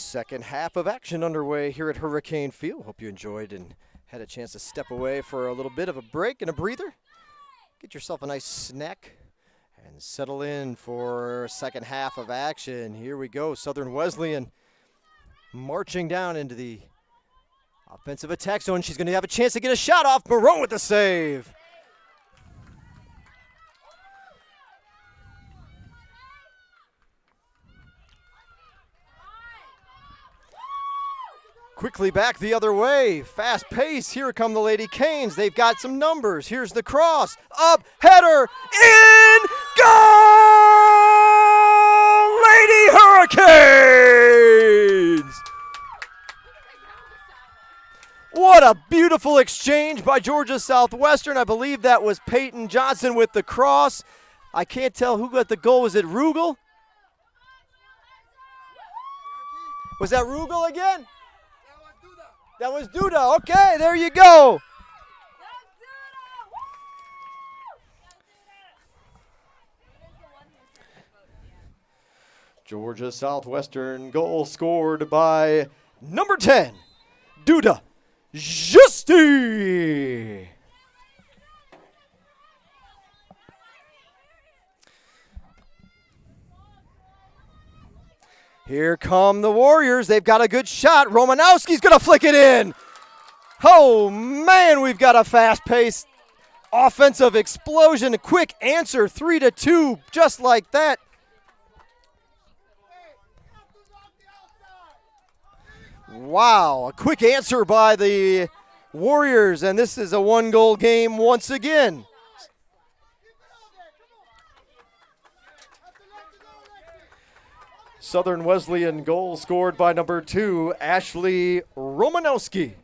Second half of action underway here at Hurricane Field. Hope you enjoyed and had a chance to step away for a little bit of a break and a breather. Get yourself a nice snack and settle in for second half of action. Here we go. Southern Wesleyan marching down into the offensive attack zone. She's going to have a chance to get a shot off. MARRONE with the save. Quickly back the other way. Fast pace. Here come the Lady Canes. They've got some numbers. Here's the cross. Up, header, in, goal! Lady Hurricanes! What a beautiful exchange by Georgia Southwestern. I believe that was Payton Johnson with the cross. I can't tell who got the goal. Was it RUGEL? Was that RUGEL again? That was Duda. Okay, there you go. Georgia Southwestern goal scored by number 10, Duda GIUSTI. Here come the Warriors. They've got a good shot. Romanowski's going to flick it in. Oh, man, we've got a fast-paced offensive explosion. A quick answer, 3-2, just like that. Wow, a quick answer by the Warriors, and this is a one-goal game once again. Southern Wesleyan goal scored by number 2, ASHLYN Romanowski.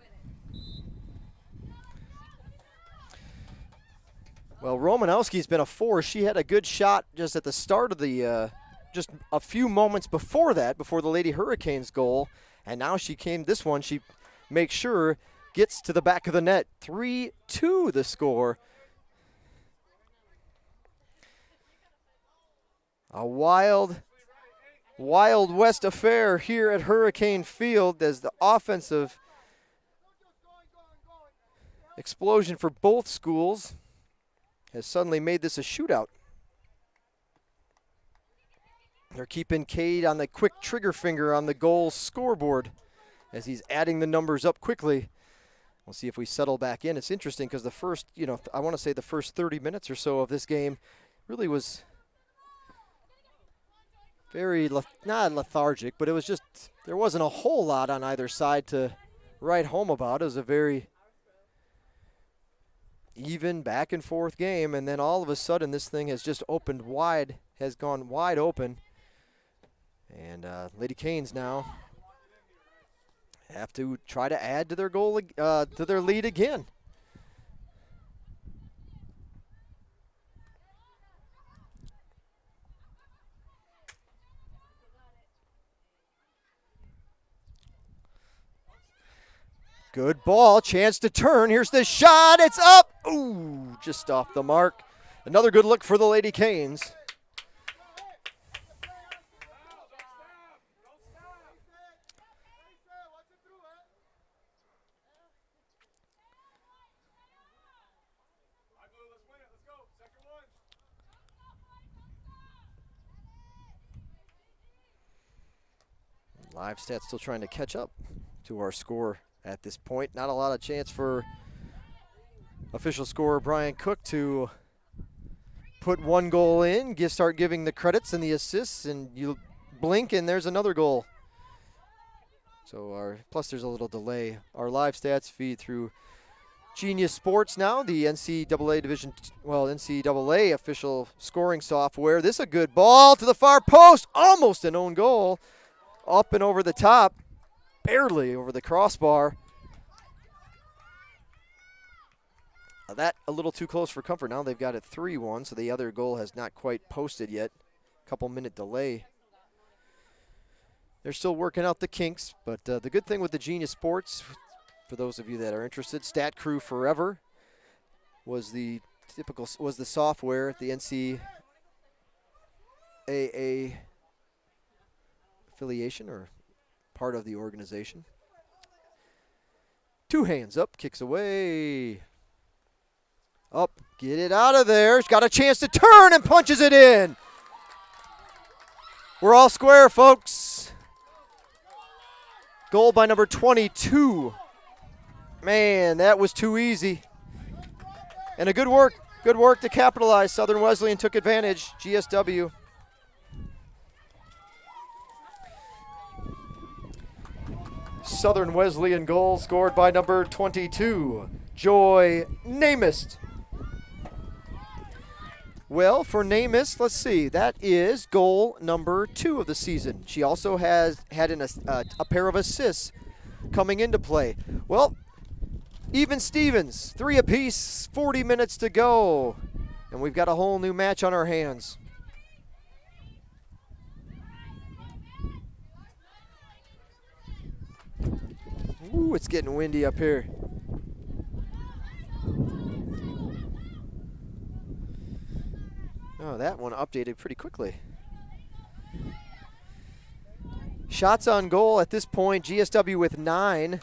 Well, Romanowski's been a force. She had a good shot just at the start of the, just a few moments before that, before the Lady Hurricanes goal. And now she came, this one, she makes sure, gets to the back of the net. 3-2 the score. A Wild West affair here at Hurricane Field as the offensive explosion for both schools has suddenly made this a shootout. They're keeping Cade on the quick trigger finger on the goal scoreboard as he's adding the numbers up quickly. We'll see if we settle back in. It's interesting because the first, I want to say the first 30 minutes or so of this game really was very, not lethargic, but it was just, there wasn't a whole lot on either side to write home about. It was a very even back and forth game, and then all of a sudden this thing has just opened wide, has gone wide open. And Lady Canes now have to try to add to their goal, to their lead again. Good ball, chance to turn. Here's the shot, it's up. Ooh, just off the mark. Another good look for the Lady Canes. Live stats still trying to catch up to our score at this point. Not a lot of chance for official scorer Brian Cook to put one goal in, start giving the credits and the assists, and you blink and there's another goal. So plus there's a little delay. Our live stats feed through Genius Sports now, the NCAA official scoring software. This is a good ball to the far post, almost an own goal. Up and over the top, barely over the crossbar. That a little too close for comfort. Now they've got it 3-1, so the other goal has not quite posted yet. Couple-minute delay. They're still working out the kinks, but the good thing with the Genius Sports, for those of you that are interested, Stat Crew Forever was the software at the NCAA affiliation or part of the organization. 2 hands up, kicks away. Up, get it out of there. She's got a chance to turn and punches it in. We're all square, folks. Goal by number 22. Man, that was too easy. And a good work to capitalize. Southern Wesleyan took advantage. GSW. Southern Wesleyan goal scored by number 22, Joy Namist. Well, for Namist, let's see. That is goal number 2 of the season. She also had a pair of assists coming into play. Well, even Stevens, 3 apiece, 40 minutes to go. And we've got a whole new match on our hands. Ooh, it's getting windy up here. Oh, that one updated pretty quickly. Shots on goal at this point, GSW with 9,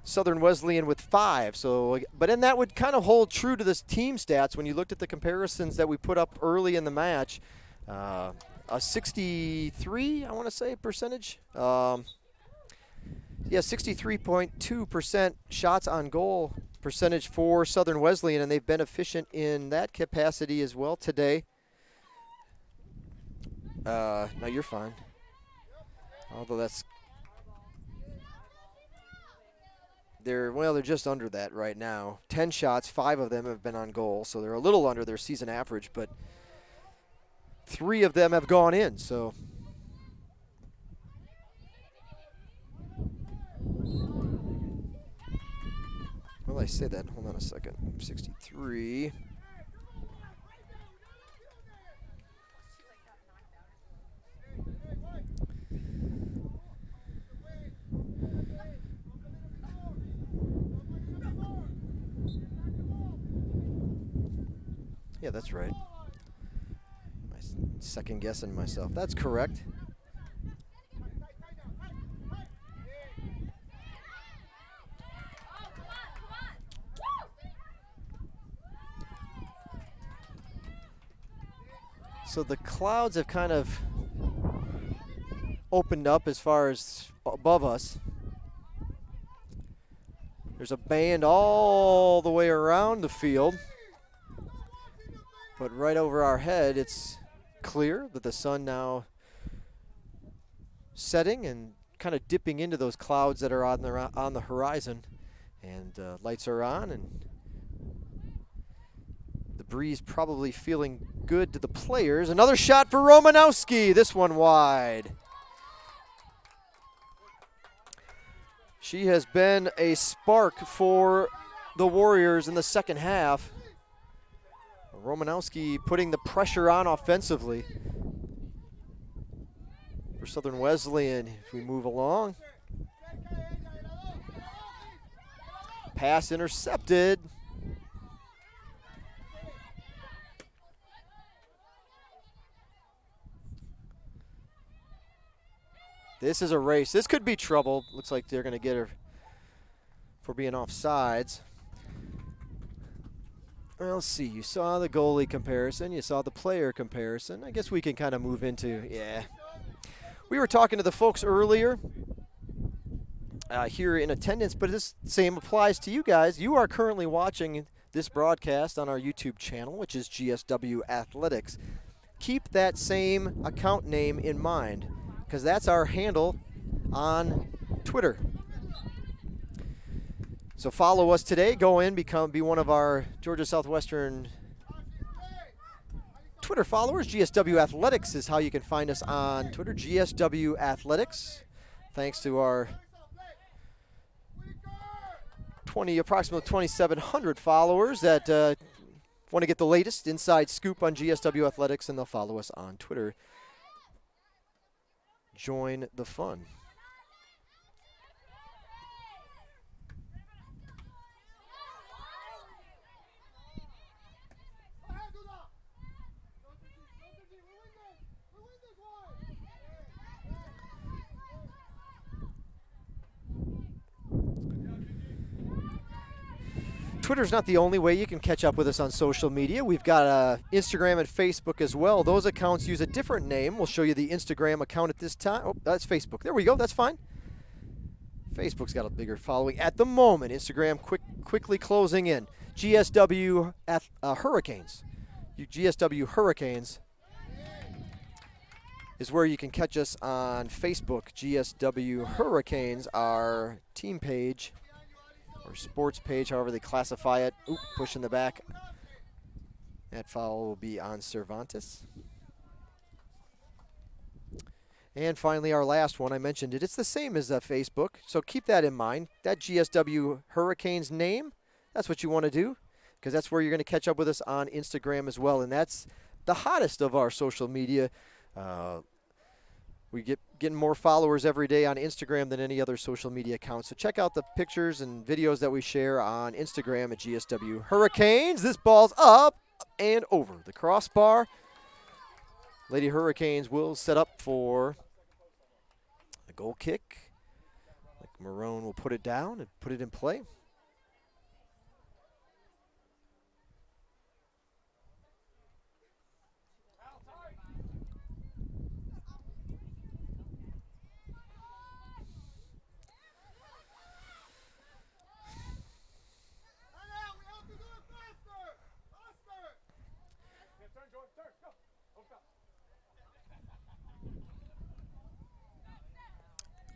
Southern Wesleyan with 5. So, but then that would kind of hold true to this team stats when you looked at the comparisons that we put up early in the match. A 63, I want to say, percentage. Yeah, 63.2% shots on goal percentage for Southern Wesleyan, and they've been efficient in that capacity as well today. No, you're fine. Although they're just under that right now. 10 shots, 5 of them have been on goal, so they're a little under their season average, but 3 of them have gone in, so. Well, I say that. Hold on a second. 63. Yeah, that's right. Second guessing myself. That's correct. So the clouds have kind of opened up as far as above us. There's a band all the way around the field. But right over our head, it's clear that the sun now setting and kind of dipping into those clouds that are on the horizon. And lights are on, and the breeze probably feeling good to the players. Another shot for Romanowski, this one wide. She has been a spark for the Warriors in the second half. Romanowski putting the pressure on offensively for Southern Wesleyan. If we move along. Pass intercepted. This is a race. This could be trouble. Looks like they're going to get her for being offsides. Well, let's see. You saw the goalie comparison. You saw the player comparison. I guess we can kind of move into, yeah. We were talking to the folks earlier here in attendance, but this same applies to you guys. You are currently watching this broadcast on our YouTube channel, which is GSW Athletics. Keep that same account name in mind, because that's our handle on Twitter. So follow us today. Go in, be one of our Georgia Southwestern Twitter followers. GSW Athletics is how you can find us on Twitter. GSW Athletics. Thanks to our approximately 2,700 followers that want to get the latest inside scoop on GSW Athletics, and they'll follow us on Twitter. Join the fun. Twitter's not the only way you can catch up with us on social media. We've got Instagram and Facebook as well. Those accounts use a different name. We'll show you the Instagram account at this time. Oh, that's Facebook. There we go. That's fine. Facebook's got a bigger following at the moment. Instagram quickly closing in. GSW Hurricanes. GSW Hurricanes is where you can catch us on Facebook. GSW Hurricanes, our team page or sports page, however they classify it. Oop, push in the back. That foul will be on Cervantes. And finally, our last one, I mentioned it. It's the same as Facebook, so keep that in mind. That GSW Hurricanes name, that's what you want to do, because that's where you're going to catch up with us on Instagram as well, and that's the hottest of our social media. We getting more followers every day on Instagram than any other social media account. So check out the pictures and videos that we share on Instagram at GSW Hurricanes. This ball's up and over the crossbar. Lady Hurricanes will set up for a goal kick. Marrone will put it down and put it in play.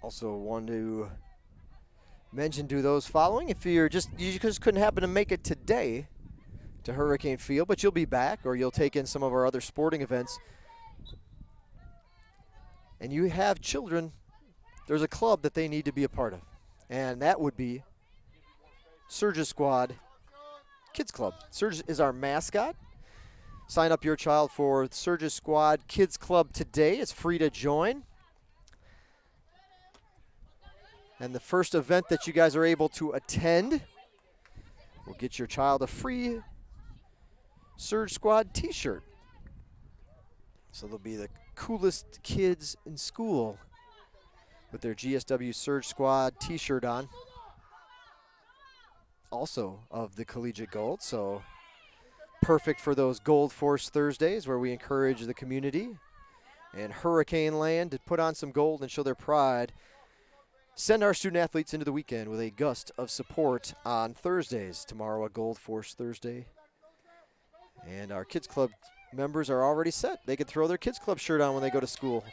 Also want to mention to those following, if you just couldn't happen to make it today to Hurricane Field, but you'll be back or you'll take in some of our other sporting events, and you have children, there's a club that they need to be a part of, and that would be Surge's Squad Kids Club. Surge is our mascot. Sign up your child for Surge's Squad Kids Club today. It's free to join. And the first event that you guys are able to attend will get your child a free Surge Squad t-shirt. So they'll be the coolest kids in school with their GSW Surge Squad t-shirt on. Also of the collegiate gold, so perfect for those Gold Force Thursdays where we encourage the community and Hurricane Land to put on some gold and show their pride. Send our student athletes into the weekend with a gust of support on Thursdays. Tomorrow a Gold Force Thursday. And our Kids Club members are already set. They can throw their Kids Club shirt on when they go to school.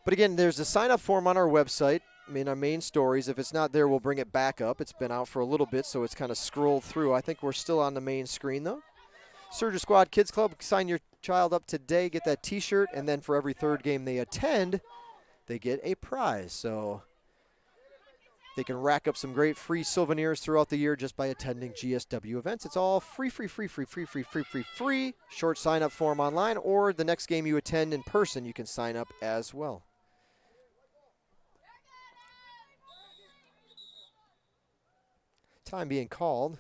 But again, there's a sign-up form on our website. In our main stories. If it's not there, we'll bring it back up. It's been out for a little bit, so it's kind of scrolled through. I think we're still on the main screen, though. Surge Squad Kids Club, sign your child up today, get that t-shirt, and then for every third game they attend, they get a prize. So they can rack up some great free souvenirs throughout the year just by attending GSW events. It's all free. Short sign-up form online, or the next game you attend in person, you can sign up as well. Time being called.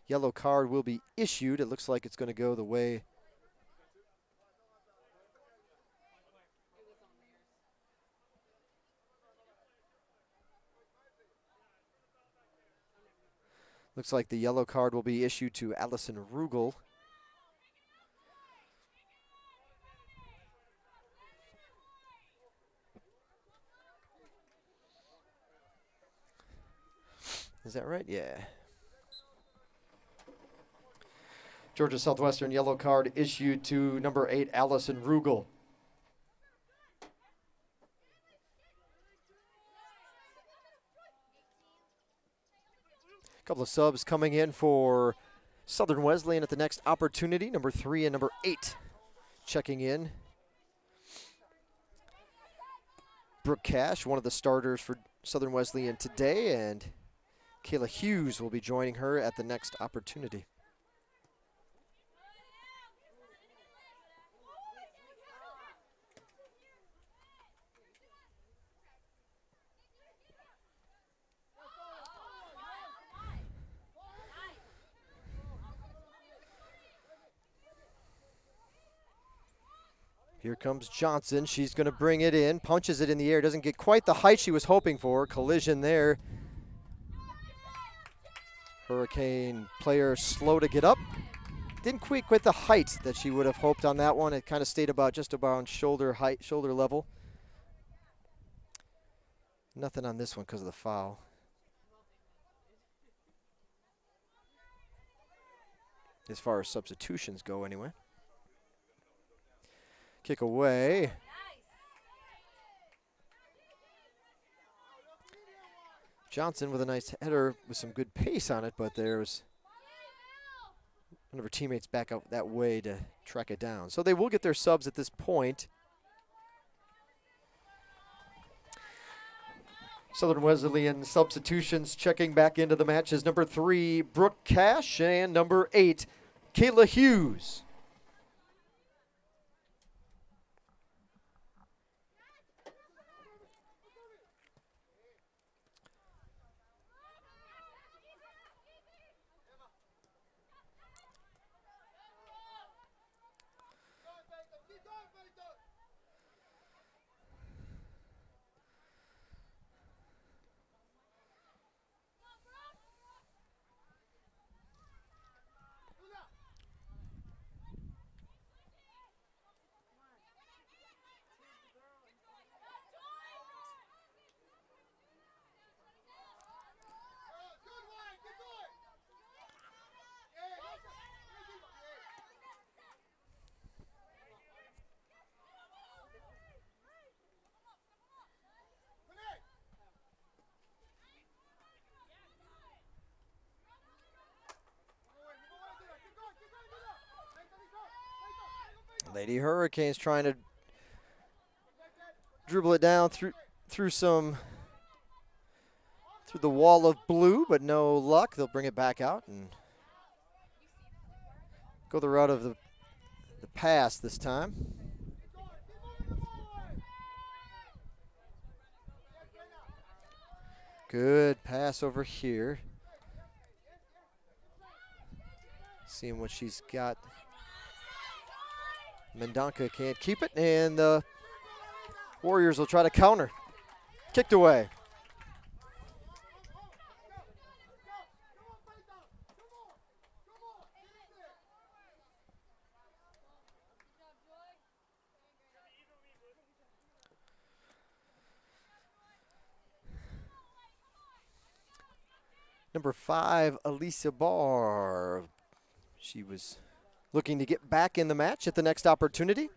Yellow card will be issued. It looks like it's going to go the way looks like the yellow card will be issued to ALISON RUGEL. Is that right? Yeah. Georgia Southwestern yellow card issued to number 8, ALISON RUGEL. A couple of subs coming in for Southern Wesleyan at the next opportunity. Number 3 and number 8 checking in. Brooke Cash, one of the starters for Southern Wesleyan today, and Kayla Hughes will be joining her at the next opportunity. Here comes Johnson. She's going to bring it in, punches it in the air. Doesn't get quite the height she was hoping for. Collision there. Hurricane player slow to get up. Didn't quite the height that she would have hoped on that one. It kind of stayed about just about shoulder height, shoulder level. Nothing on this one because of the foul. As far as substitutions go, anyway. Kick away. Johnson with a nice header with some good pace on it, but there's one of her teammates back out that way to track it down. So they will get their subs at this point. Southern Wesleyan substitutions checking back into the match is number 3, Brooke Cash, and number 8, Kayla Hughes. Lady Hurricanes trying to dribble it down through the wall of blue, but no luck. They'll bring it back out and go the route of the pass this time. Good pass over here. Seeing what she's got. MENDONCA can't keep it, and the Warriors will try to counter. Kicked away. Number 5, Alicia Barr. She was looking to get back in the match at the next opportunity.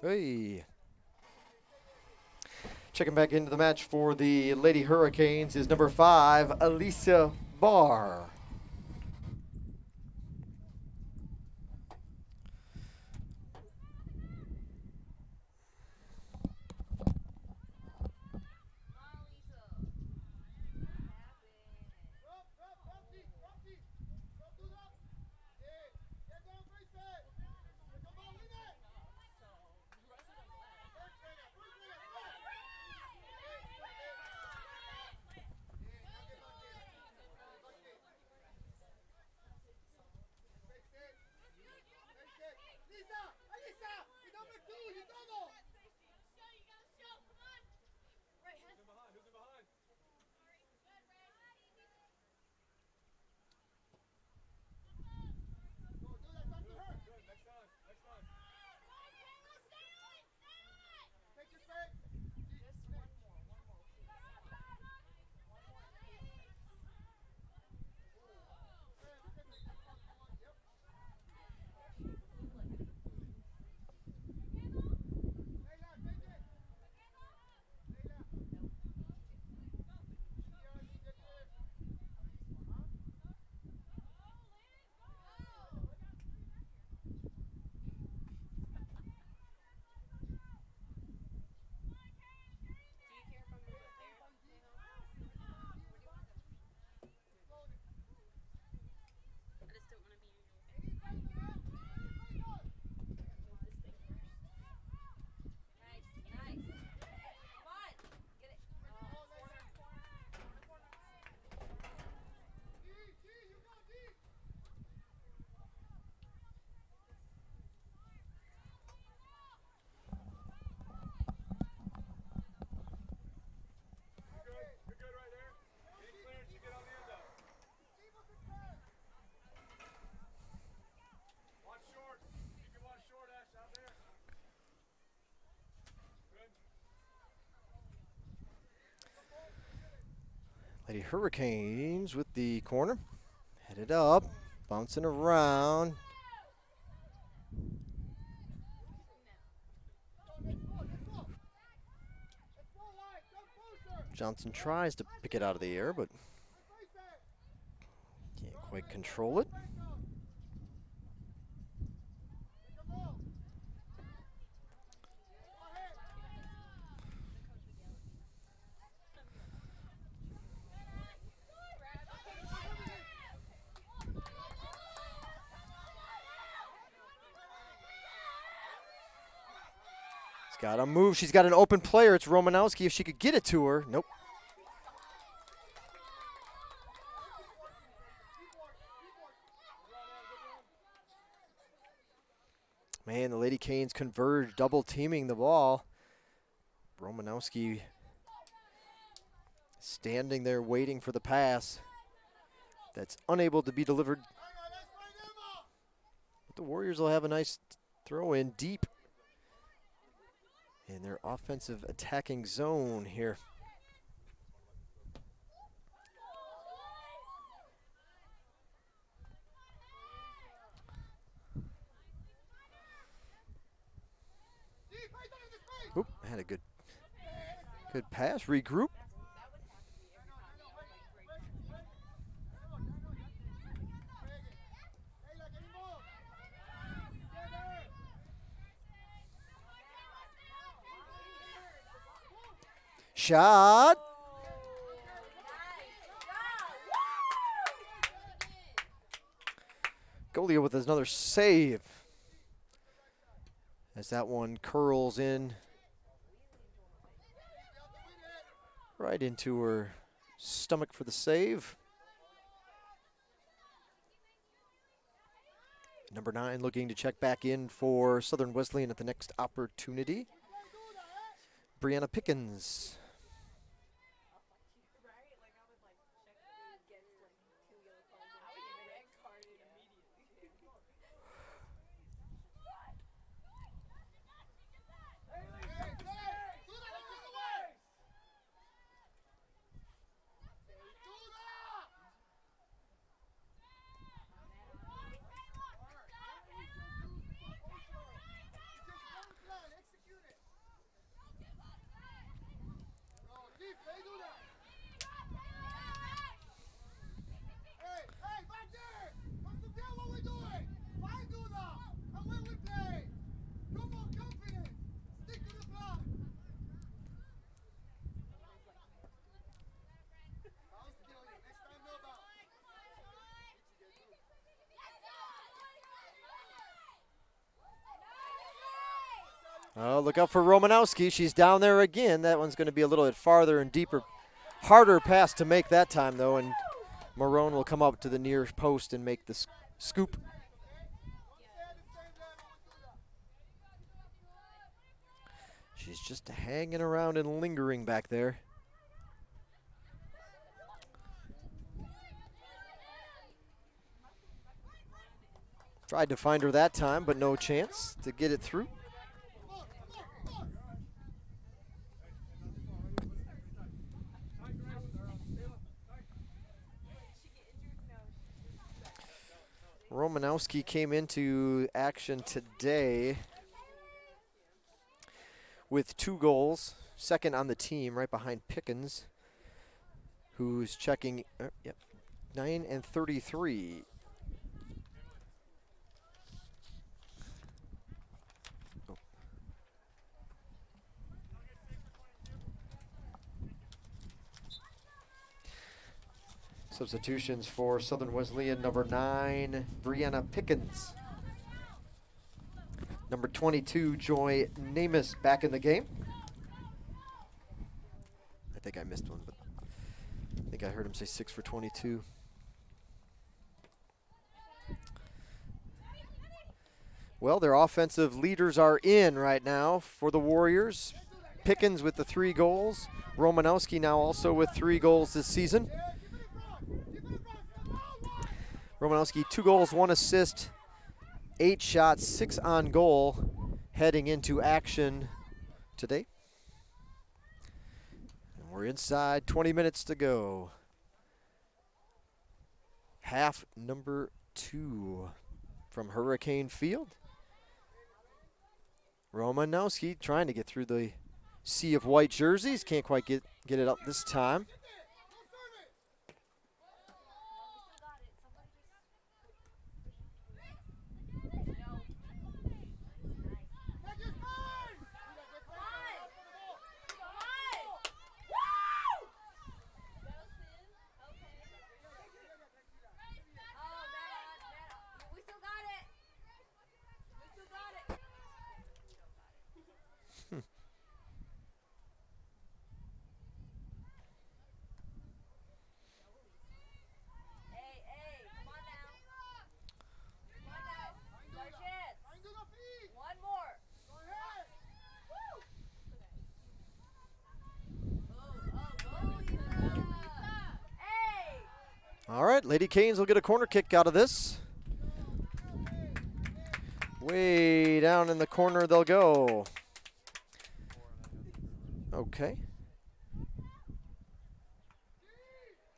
Hey. Checking back into the match for the Lady Hurricanes is number 5, Alicia Barr. Lady Hurricanes with the corner. Headed up, bouncing around. Johnson tries to pick it out of the air, but can't quite control it. Got to move. She's got an open player. It's Romanowski. If she could get it to her. Nope. Man, the Lady Canes converge, double teaming the ball. Romanowski standing there waiting for the pass. That's unable to be delivered. But the Warriors will have a nice throw in deep in their offensive attacking zone here. Oop, had a good pass, regroup. Shot. Golia with another save. As that one curls in right into her stomach for the save. Number 9 looking to check back in for Southern Wesleyan at the next opportunity. Brianna Pickens. Oh, look out for Romanowski. She's down there again. That one's going to be a little bit farther and deeper. Harder pass to make that time, though, and Marrone will come up to the near post and make the scoop. She's just hanging around and lingering back there. Tried to find her that time, but no chance to get it through. Romanowski came into action today with 2 goals, second on the team, right behind Pickens, who's checking 9 and 33. Substitutions for Southern Wesleyan, number 9, Brianna Pickens. Number 22, Joy Namus back in the game. I think I missed one, but I think I heard him say 6 for 22. Well, their offensive leaders are in right now for the Warriors. Pickens with the 3 goals. Romanowski now also with 3 goals this season. Romanowski, 2 goals, 1 assist, 8 shots, 6 on goal, heading into action today. And we're inside, 20 minutes to go. half number 2 from Hurricane Field. Romanowski trying to get through the sea of white jerseys. Can't quite get it up this time. All right, Lady Canes will get a corner kick out of this. Way down in the corner they'll go. Okay.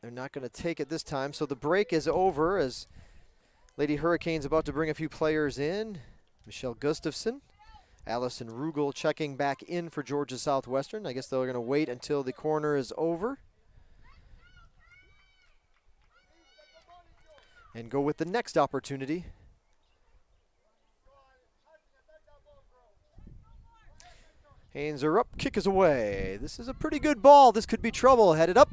They're not going to take it this time, so the break is over as Lady Hurricanes about to bring a few players in. Michelle GUSTAVSEN, ALISON RUGEL checking back in for Georgia Southwestern. I guess they're going to wait until the corner is over and go with the next opportunity. Hands are up, kick is away. This is a pretty good ball. This could be trouble. Headed up.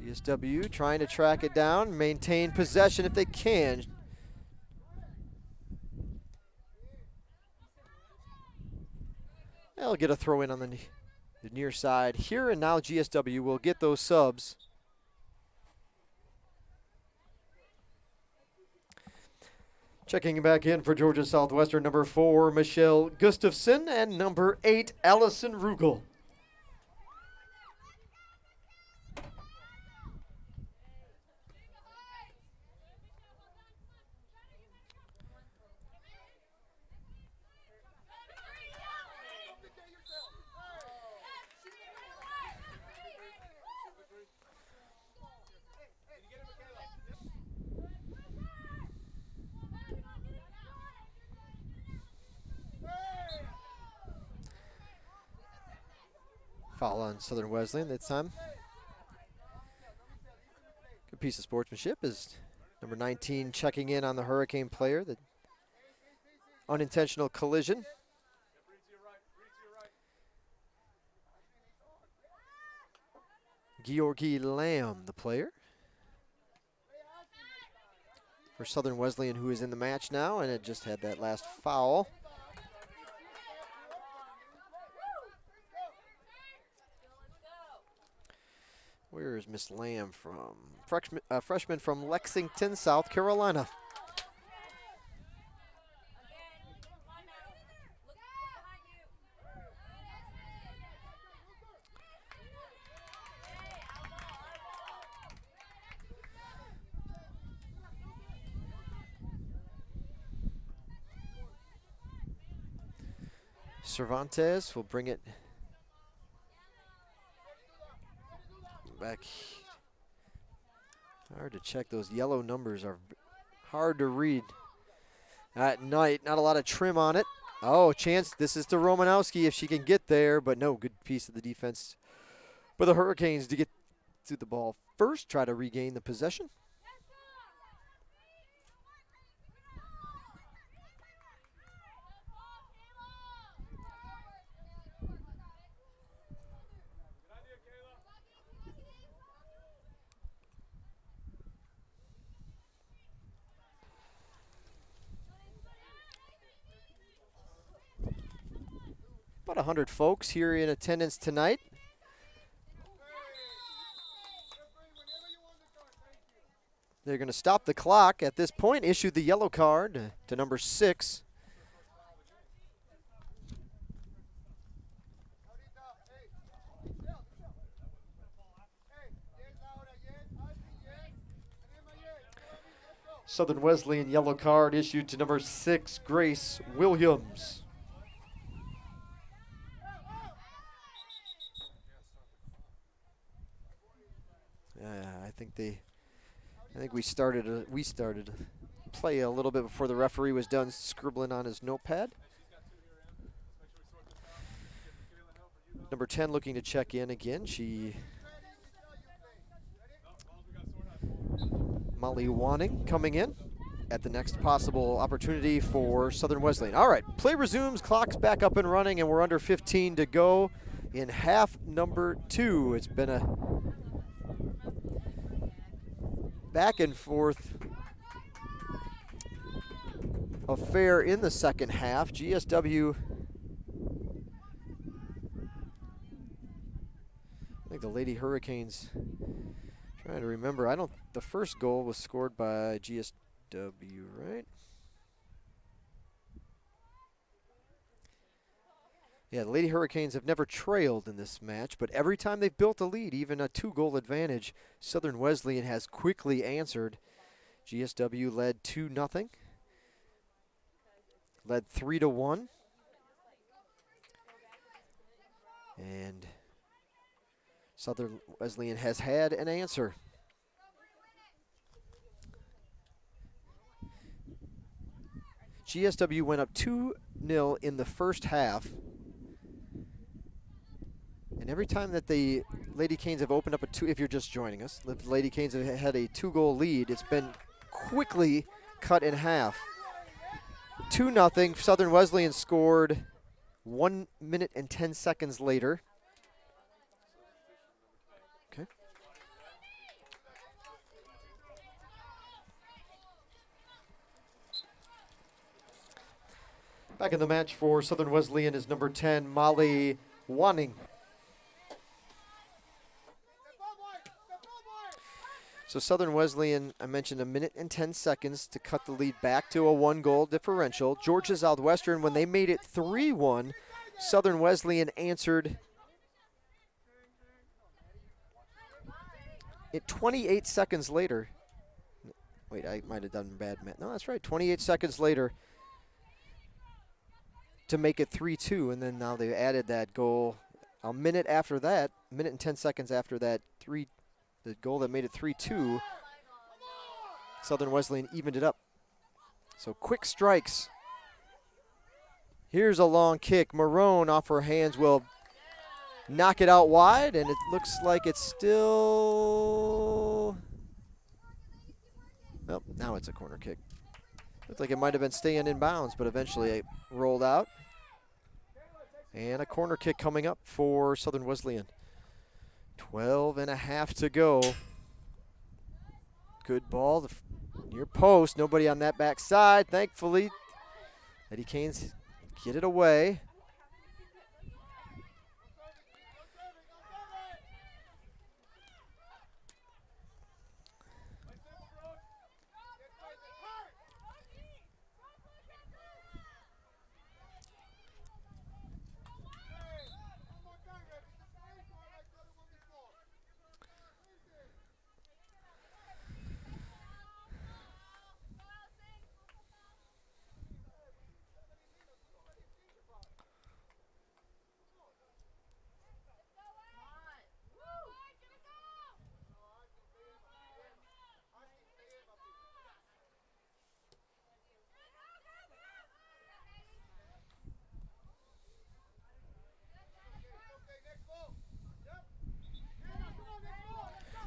GSW trying to track it down, maintain possession if they can. They'll get a throw in on the near side here, and now GSW will get those subs. Checking back in for Georgia Southwestern, number 4, Michelle GUSTAVSEN, and number 8, ALISON RUGEL. Foul on Southern Wesleyan that time. Good piece of sportsmanship is number 19 checking in on the Hurricane player. The unintentional collision. Georgi Lamb, the player for Southern Wesleyan, who is in the match now, and it just had that last foul. Where is Miss Lamb from? Freshman from Lexington, South Carolina. Cervantes will bring it back. Hard to check. Those yellow numbers are hard to read at night. Not a lot of trim on it. Oh, chance. This is to Romanowski if she can get there, but no, good piece of the defense for the Hurricanes to get to the ball first, try to regain the possession. About 100 folks here in attendance tonight. They're going to stop the clock at this point, issue the yellow card to number 6. Southern Wesleyan yellow card issued to number 6, Grace Williams. I think they I think we started to play a little bit before the referee was done scribbling on his notepad. Number 10 looking to check in again. Molly Wanning coming in at the next possible opportunity for Southern Wesleyan. All right, play resumes, clock's back up and running, and we're under 15 to go in half number 2. It's been a back and forth affair in the second half. GSW, I think the Lady Hurricanes, trying to remember, the first goal was scored by GSW, right? Yeah, the Lady Hurricanes have never trailed in this match, but every time they've built a lead, even a 2-goal advantage, Southern Wesleyan has quickly answered. GSW led 2-0, led 3-1, and Southern Wesleyan has had an answer. GSW went up 2-0 in the first half. And every time that the Lady Canes have opened up if you're just joining us, the Lady Canes have had a 2-goal lead. It's been quickly cut in half. 2-0, Southern Wesleyan scored 1 minute and 10 seconds later. Okay. Back in the match for Southern Wesleyan is number 10, Molly Wanning. So Southern Wesleyan, I mentioned 1 minute and 10 seconds to cut the lead back to a 1-goal differential. Georgia Southwestern, when they made it 3-1, Southern Wesleyan answered it 28 seconds later. Wait, I might have done bad math. No, that's right, 28 seconds later to make it 3-2, and then now they added that goal a minute after that, 1 minute and 10 seconds after that, the goal that made it 3-2. Southern Wesleyan evened it up. So quick strikes. Here's a long kick. MARRONE off her hands will knock it out wide, and it looks like it's still, well, now it's a corner kick. Looks like it might have been staying in bounds, but eventually it rolled out. And a corner kick coming up for Southern Wesleyan. 12.5 to go. Good ball, near post. Nobody on that back side, thankfully. Lady Canes get it away.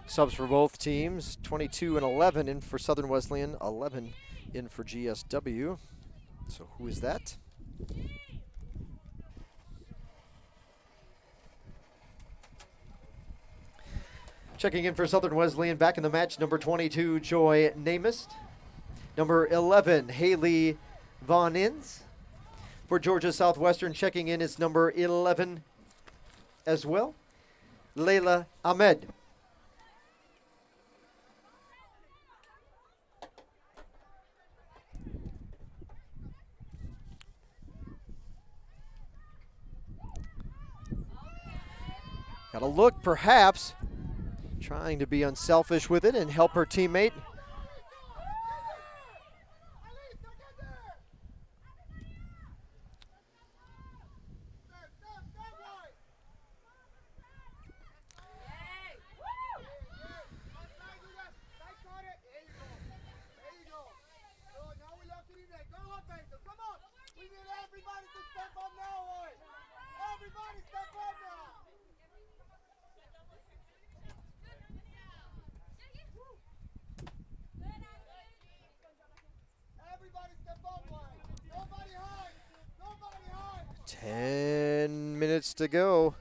Subs for both teams, 22 and 11 in for Southern Wesleyan, 11 in for GSW. So who is that? Checking in for Southern Wesleyan, back in the match, number 22, Joy Namist. Number 11, Haley Von Inns. For Georgia Southwestern, checking in is number 11 as well, Layla Ahmed. Got to look, perhaps, trying to be unselfish with it and help her teammate. everybody to step up now, boys. Everybody step up now. Everybody step up, boys. Nobody hide. Nobody hide. 10 minutes to go.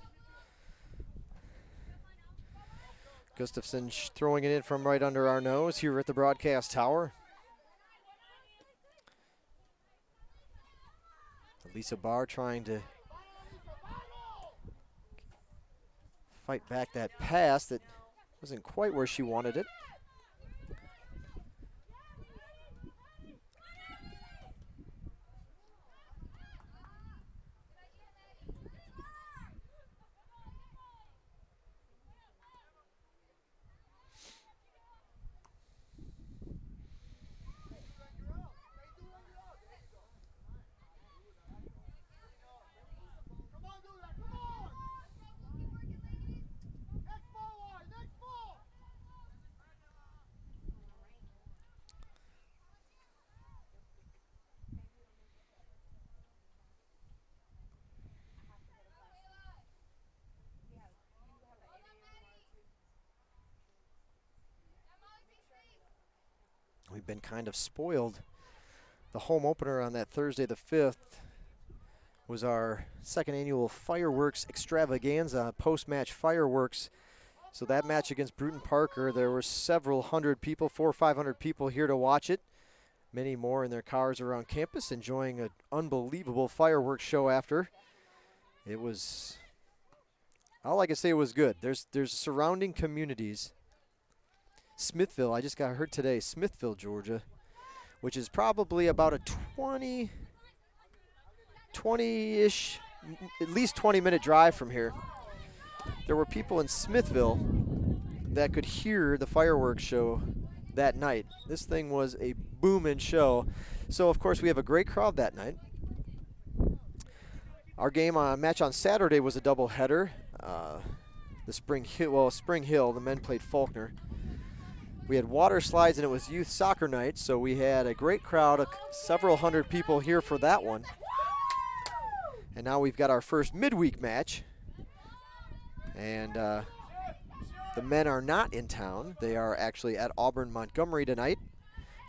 Gustafsen throwing it in from right under our nose here at the broadcast tower. Lisa Barr trying to fight back that pass that wasn't quite where she wanted it. We've been kind of spoiled. The home opener on that Thursday the 5th was our second annual fireworks extravaganza, post-match fireworks. So that match against Bruton Parker, there were several hundred people, 400 or 500 people here to watch it. Many more in their cars around campus enjoying an unbelievable fireworks show after. It was, all I can say was good. There's surrounding communities. Smithville, I just got heard today, Smithville, Georgia, which is probably about a 20-ish, at least 20-minute drive from here. There were people in Smithville that could hear the fireworks show that night. This thing was a booming show. So, of course, we have a great crowd that night. Our match on Saturday was a doubleheader. The Spring Hill, the men played Faulkner. We had water slides and it was youth soccer night, so we had a great crowd, several hundred people here for that one. And now we've got our first midweek match. And the men are not in town. They are actually at Auburn Montgomery tonight.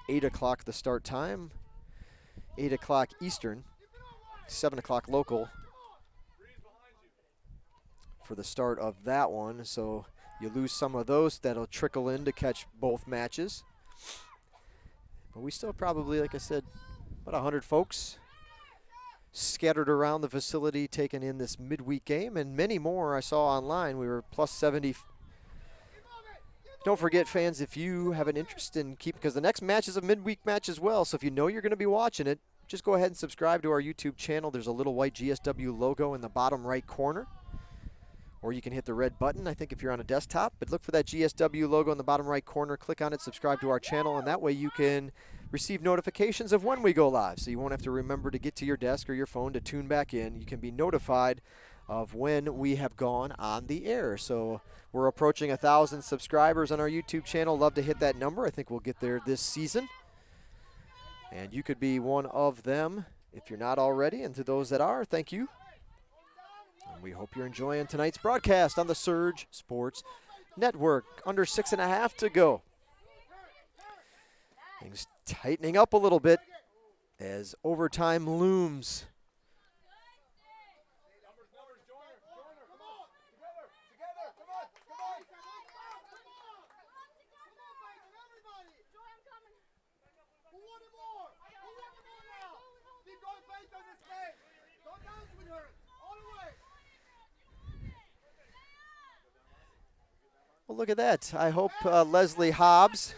8 o'clock the start time. 8 o'clock Eastern. 7 o'clock local for the start of that one. So you lose some of those. That'll trickle in to catch both matches. But we still probably, like I said, about 100 folks scattered around the facility taking in this midweek game, and many more I saw online. We were plus 70. Don't forget, fans, if you have an interest in because the next match is a midweek match as well, so if you know you're going to be watching it, just go ahead and subscribe to our YouTube channel. There's a little white GSW logo in the bottom right corner. Or you can hit the red button, I think, if you're on a desktop. But look for that GSW logo in the bottom right corner. Click on it, subscribe to our channel, and that way you can receive notifications of when we go live. So you won't have to remember to get to your desk or your phone to tune back in. You can be notified of when we have gone on the air. So we're approaching 1,000 subscribers on our YouTube channel. Love to hit that number. I think we'll get there this season. And you could be one of them if you're not already. And to those that are, thank you. And we hope you're enjoying tonight's broadcast on the Surge Sports Network. Under 6.5 to go. Things tightening up a little bit as overtime looms. Well, look at that. I hope Leslie Hobbs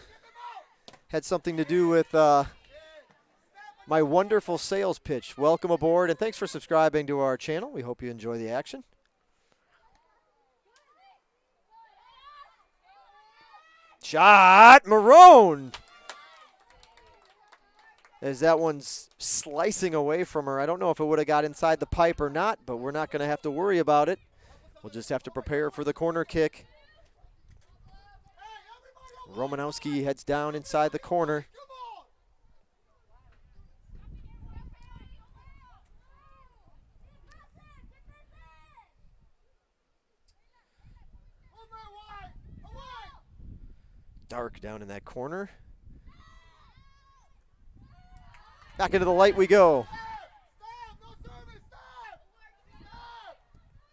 had something to do with my wonderful sales pitch. Welcome aboard, and thanks for subscribing to our channel. We hope you enjoy the action. Shot, MARRONE! As that one's slicing away from her. I don't know if it would have got inside the pipe or not, but we're not going to have to worry about it. We'll just have to prepare for the corner kick. Romanowski heads down inside the corner. dark down in that corner. Back into the light we go.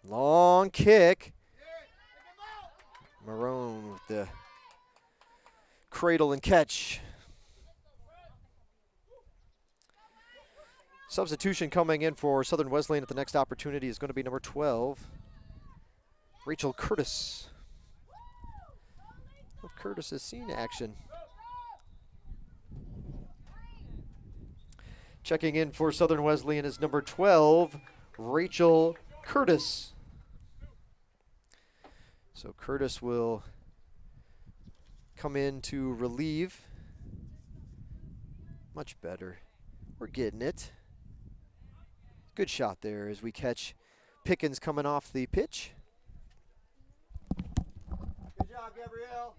Long kick. Marrone with the cradle and catch. Substitution coming in for Southern Wesleyan at the next opportunity is going to be number 12, Rachel Curtis. Curtis has seen action. Checking in for Southern Wesleyan is number 12, Rachel Curtis. So Curtis will come in to relieve. Much better. We're getting it. Good shot there as we catch Pickens coming off the pitch. Good job, Gabrielle.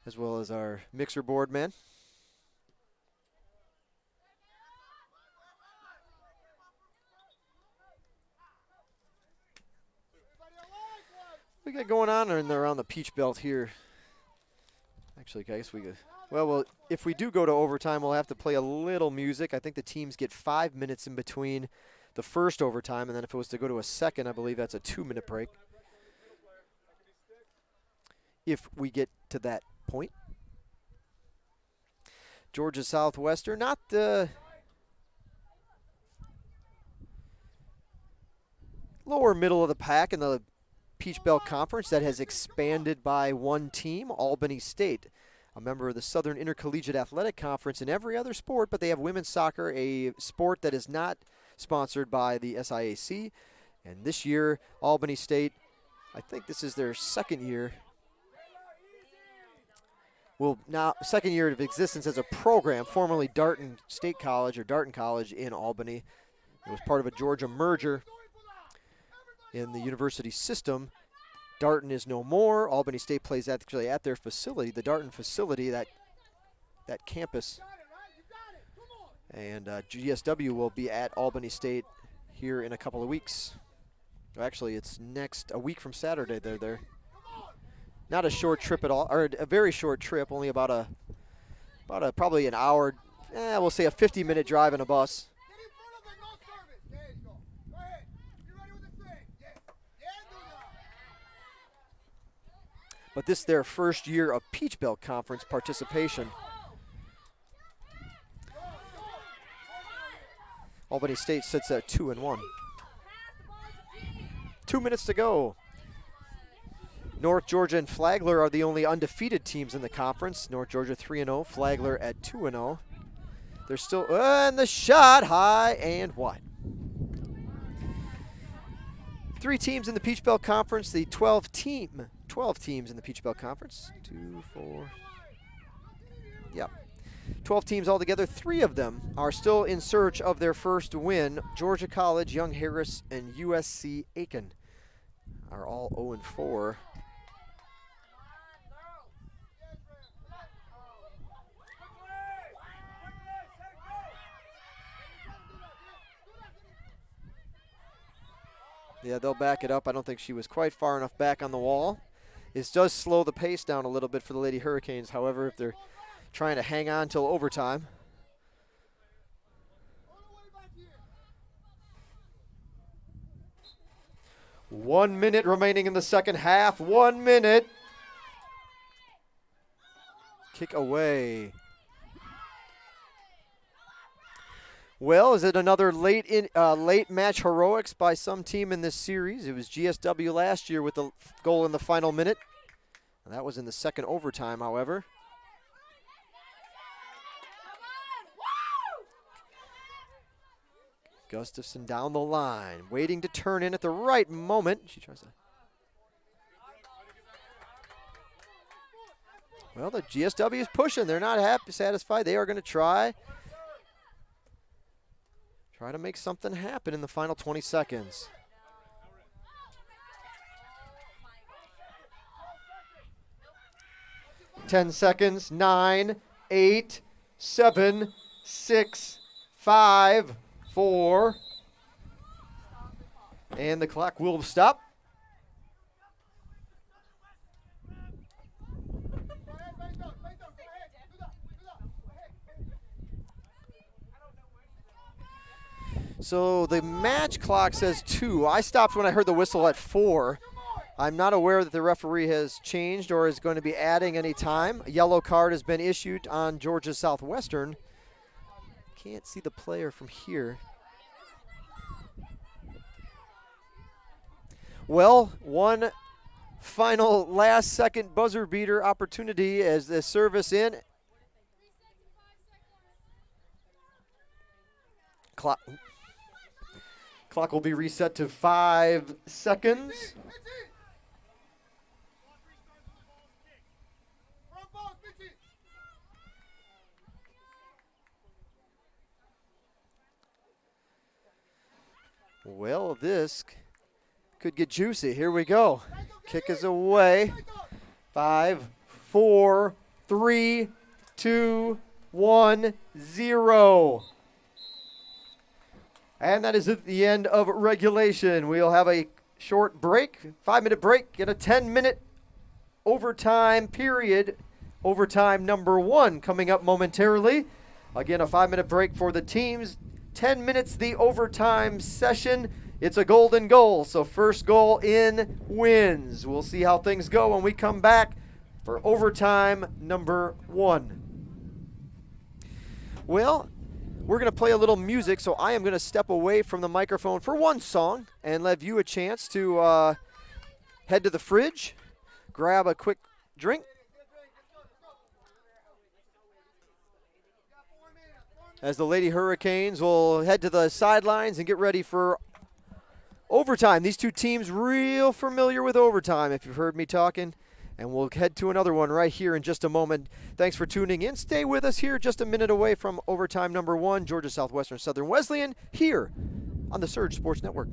As well as our mixer board men. We got going on in there around the Peach Belt here. Actually, I guess we could. Well, if we do go to overtime, we'll have to play a little music. I think the teams get 5 minutes in between the first overtime, and then if it was to go to a second, I believe that's a 2-minute break. If we get to that point. Georgia Southwestern, not the lower middle of the pack in the Peach Belt Conference that has expanded by one team, Albany State, a member of the Southern Intercollegiate Athletic Conference in every other sport, but they have women's soccer, a sport that is not sponsored by the SIAC. And this year, Albany State, I think this is their second year. Well, now second year of existence as a program, formerly Darton State College or Darton College in Albany. It was part of a Georgia merger in the university system. Darton is no more. Albany State plays actually at their facility, the Darton facility, that campus. And GSW will be at Albany State here in a couple of weeks. Actually, it's a week from Saturday they're there. Not a short trip at all, or a very short trip, only about probably an hour, we'll say a 50-minute drive in a bus. But this is their first year of Peach Belt Conference participation. Albany State sits at 2-1. 2 minutes to go. North Georgia and Flagler are the only undefeated teams in the conference. North Georgia 3-0, Flagler at 2-0. They're still, and the shot high and wide. 3 teams in the Peach Belt Conference, the 12 teams in the Peach Belt Conference. 2, 4, yep. 12 teams altogether. 3 of them are still in search of their first win. Georgia College, Young Harris, and USC Aiken are all 0-4. Yeah, they'll back it up. I don't think she was quite far enough back on the wall. It does slow the pace down a little bit for the Lady Hurricanes, however, if they're trying to hang on till overtime. One minute remaining in the second half. 1 minute. Kick away. Well, is it another late match heroics by some team in this series? It was GSW last year with the goal in the final minute. And that was in the second overtime, however. GUSTAVSEN down the line, waiting to turn in at the right moment. She tries to. Well, the GSW is pushing. They're not satisfied. They are going to try to make something happen in the final 20 seconds. Ten seconds. 9, 8, 7, 6, 5, 4. And the clock will stop. So the match clock says 2. I stopped when I heard the whistle at 4. I'm not aware that the referee has changed or is going to be adding any time. A yellow card has been issued on Georgia Southwestern. Can't see the player from here. Well, one final last second buzzer beater opportunity as the service in. Clock will be reset to 5 seconds. Well, this could get juicy. Here we go. Kick is away. 5, 4, 3, 2, 1, 0. And that is at the end of regulation. We'll have a short break, 5-minute break, and a 10-minute overtime period. Overtime number 1 coming up momentarily. Again, a 5-minute break for the teams. 10 minutes the overtime session. It's a golden goal, so first goal in wins. We'll see how things go when we come back for overtime number 1. Well, we're going to play a little music, so I am going to step away from the microphone for one song and give you a chance to head to the fridge, grab a quick drink, as the Lady Hurricanes will head to the sidelines and get ready for overtime. These two teams real familiar with overtime, if you've heard me talking. And we'll head to another one right here in just a moment. Thanks for tuning in. Stay with us here just a minute away from overtime number 1, Georgia Southwestern Southern Wesleyan, here on the Surge Sports Network.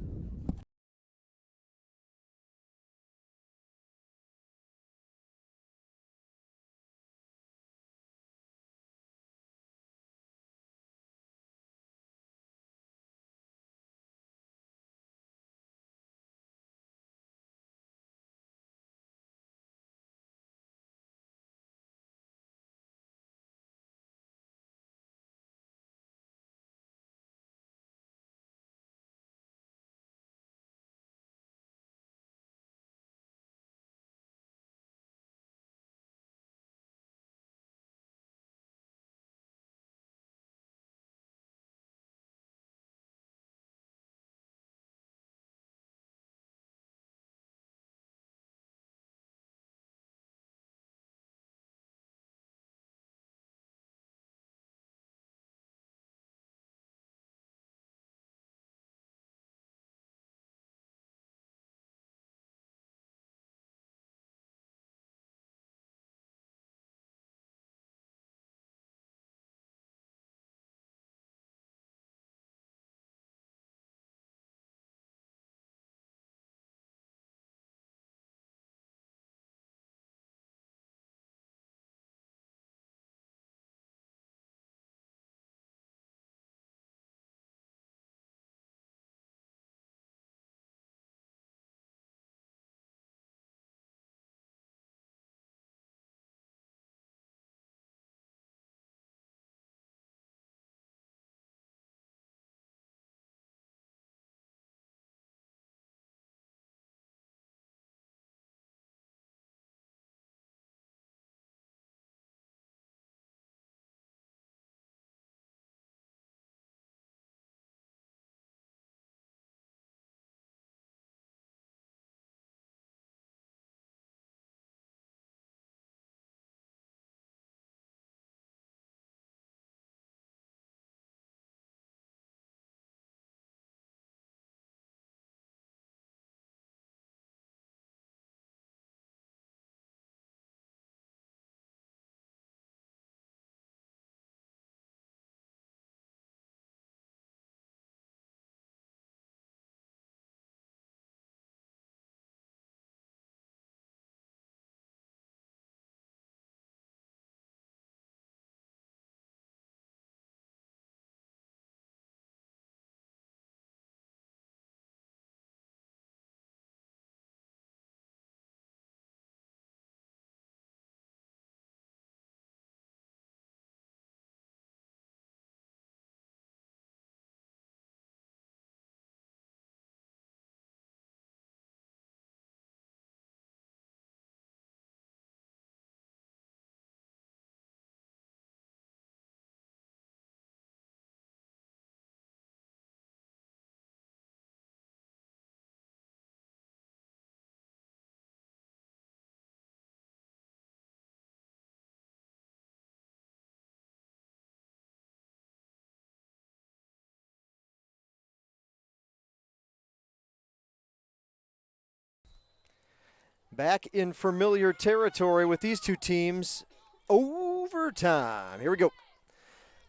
Back in familiar territory with these two teams. Overtime. Here we go.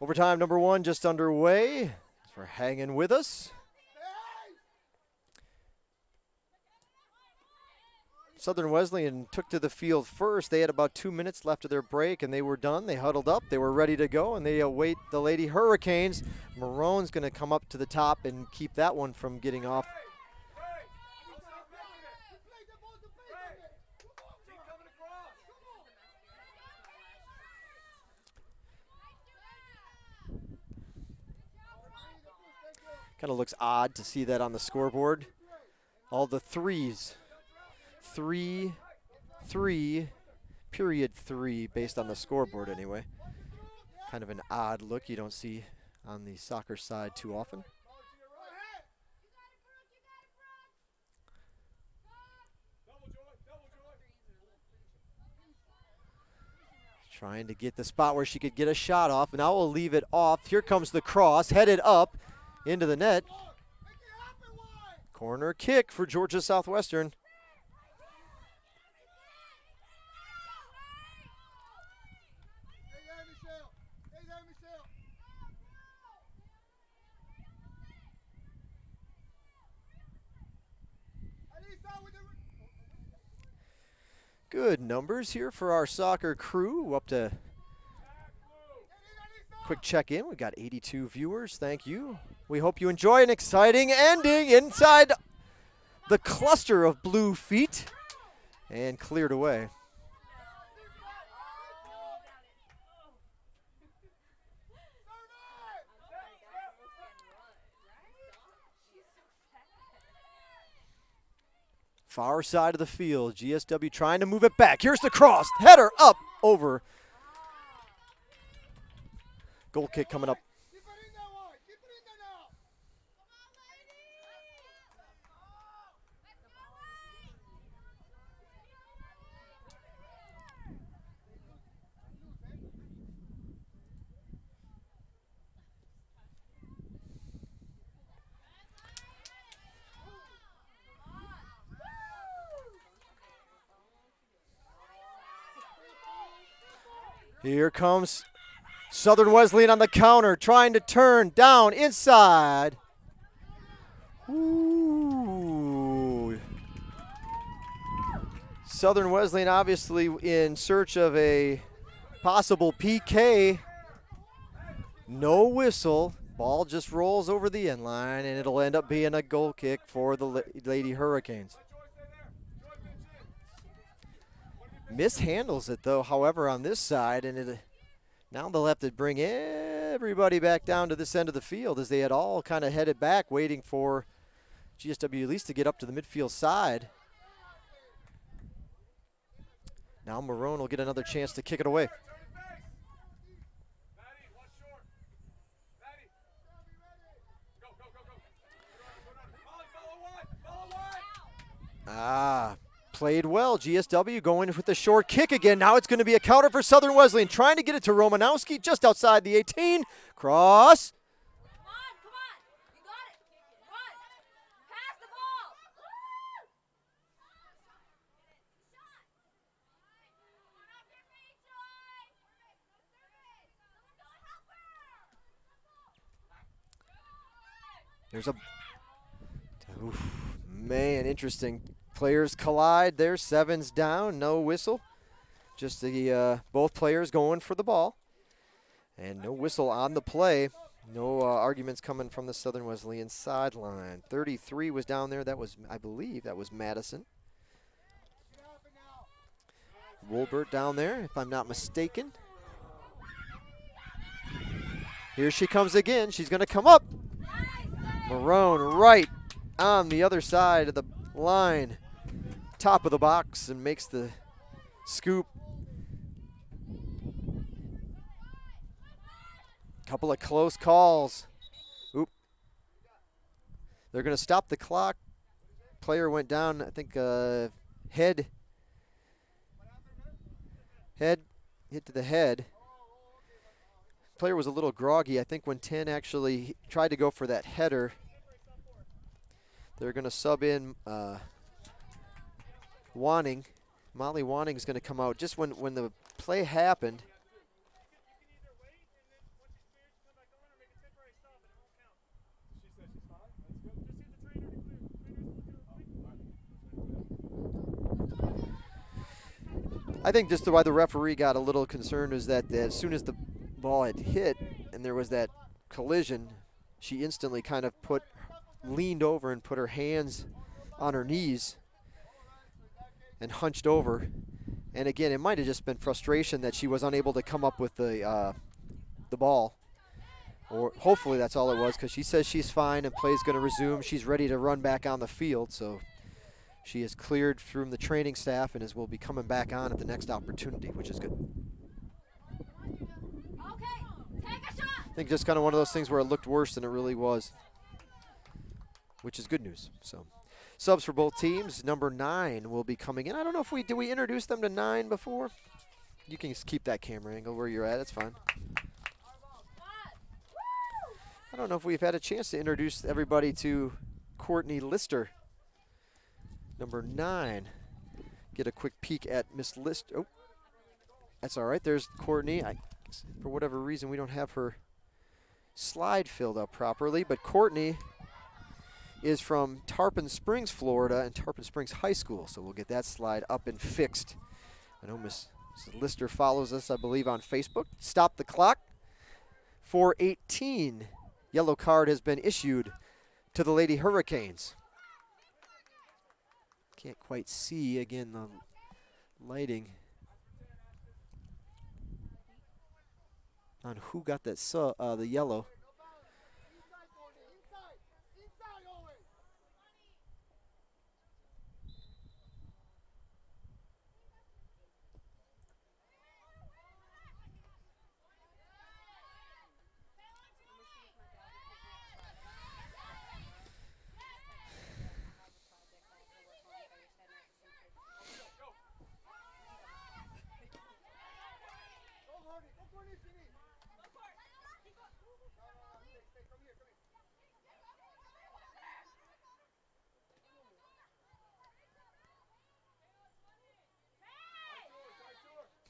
Overtime number 1 just underway. Thanks for hanging with us. Southern Wesleyan took to the field first. They had about 2 minutes left of their break, and they were done. They huddled up. They were ready to go, and they await the Lady Hurricanes. Marrone's going to come up to the top and keep that one from getting off. Kind of looks odd to see that on the scoreboard. All the threes. 3, 3, period 3, based on the scoreboard anyway. Kind of an odd look you don't see on the soccer side too often. Trying to get the spot where she could get a shot off. Now we'll leave it off. Here comes the cross, headed up into the net. Corner kick for Georgia Southwestern. Good numbers here for our soccer crew. Up to quick check-in. We got 82 viewers. Thank you. We hope you enjoy an exciting ending inside the cluster of blue feet and cleared away. Far side of the field, GSW trying to move it back. Here's the cross, header up over. Goal kick coming up. Here comes Southern Wesleyan on the counter, trying to turn down inside. Ooh. Southern Wesleyan obviously in search of a possible PK. No whistle. Ball just rolls over the end line, and it'll end up being a goal kick for the Lady Hurricanes. Mishandles it, though, however, on this side, and now they'll have to bring everybody back down to this end of the field as they had all kind of headed back, waiting for GSW at least to get up to the midfield side. Now Marrone will get another chance to kick it away. Played well. GSW going with the short kick again. Now it's going to be a counter for Southern Wesleyan, trying to get it to Romanowski just outside the 18. Cross. Come on. You got it. Run. Pass the ball. There's a... Oof, man, interesting. Players collide there. Seven's down. No whistle. Just the both players going for the ball. And no whistle on the play. No arguments coming from the Southern Wesleyan sideline. 33 was down there. That was, I believe, that was Madison. Wolbert down there, if I'm not mistaken. Here she comes again. She's going to come up. Marrone right on the other side of the line. Top of the box, and makes the scoop. Couple of close calls. Oop. They're going to stop the clock. Player went down, I think, head hit to the head. Player was a little groggy. I think when 10 actually tried to go for that header, they're going to sub in Wanning Molly Wanning is going to come out just when the play happened. I think just why the referee got a little concerned is that as soon as the ball had hit and there was that collision, she instantly kind of leaned over and put her hands on her knees and hunched over. And again, it might have just been frustration that she was unable to come up with the ball. Or hopefully that's all it was, because she says she's fine and play's going to resume. She's ready to run back on the field, so she is cleared from the training staff and will be coming back on at the next opportunity, which is good. Okay, take a shot. I think just kind of one of those things where it looked worse than it really was, which is good news. So, subs for both teams. Number 9 will be coming in. I don't know if did we introduce them to 9 before? You can just keep that camera angle where you're at. It's fine. I don't know if we've had a chance to introduce everybody to Courtney Lister. Number 9. Get a quick peek at Miss Lister. Oh, that's all right. There's Courtney. For whatever reason, we don't have her slide filled up properly, but Courtney is from Tarpon Springs, Florida, and Tarpon Springs High School, so we'll get that slide up and fixed. I know Miss Lister follows us, I believe, on Facebook. Stop the clock. 4:18. Yellow card has been issued to the Lady Hurricanes. Can't quite see, again, the lighting on who got that the yellow.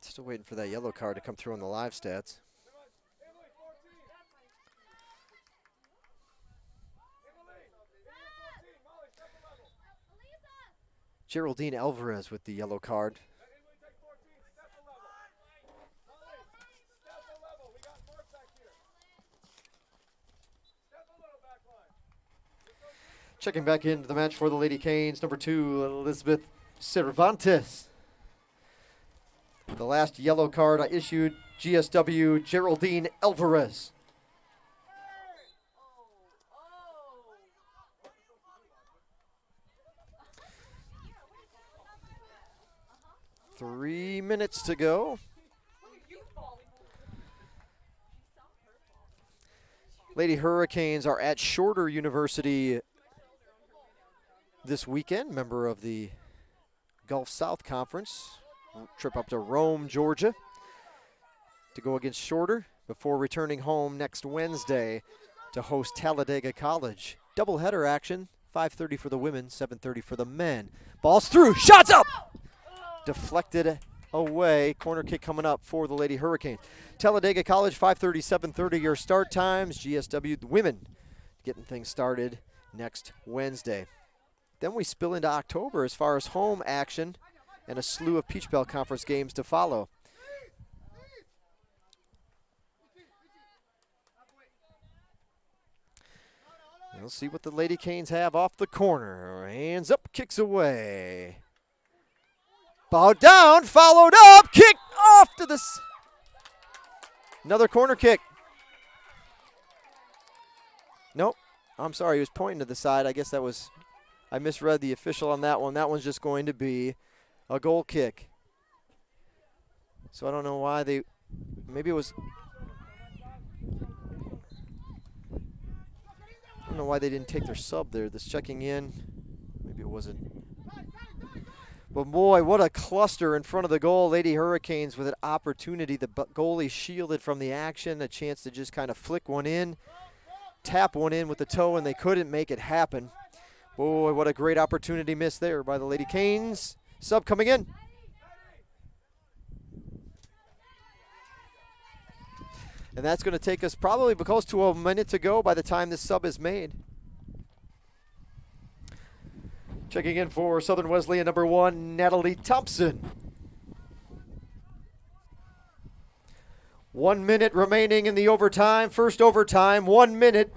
Still waiting for that yellow card to come through on the live stats. Geraldine Alvarez with the yellow card. Checking back into the match for the Lady Canes, number 2, Elizabeth Cervantes. The last yellow card I issued, GSW Geraldine Alvarez. Three minutes to go. Lady Hurricanes are at Shorter University this weekend, member of the Gulf South Conference. Trip up to Rome, Georgia to go against Shorter before returning home next Wednesday to host Talladega College. Doubleheader action, 5:30 for the women, 7:30 for the men. Ball's through, shots up! Deflected away, corner kick coming up for the Lady Hurricanes. Talladega College, 5:30, 7:30 your start times. GSW the women getting things started next Wednesday. Then we spill into October as far as home action and a slew of Peach Belt Conference games to follow. We'll see what the Lady Canes have off the corner. Hands up, kicks away. Bowed down, followed up, kick off to this. Another corner kick. Nope, I'm sorry, he was pointing to the side. I guess that was, I misread the official on that one. That one's just going to be a goal kick. So I don't know why they, maybe it was, I don't know why they didn't take their sub there. This checking in, maybe it wasn't. But boy, what a cluster in front of the goal. Lady Hurricanes with an opportunity. The goalie shielded from the action, a chance to just kind of flick one in, tap one in with the toe, and they couldn't make it happen. Boy, what a great opportunity missed there by the Lady Canes. Sub coming in. And that's going to take us probably close to a minute to go by the time this sub is made. Checking in for Southern Wesleyan number 1, Natalie Thompson. 1 minute remaining in the overtime. First overtime, 1 minute.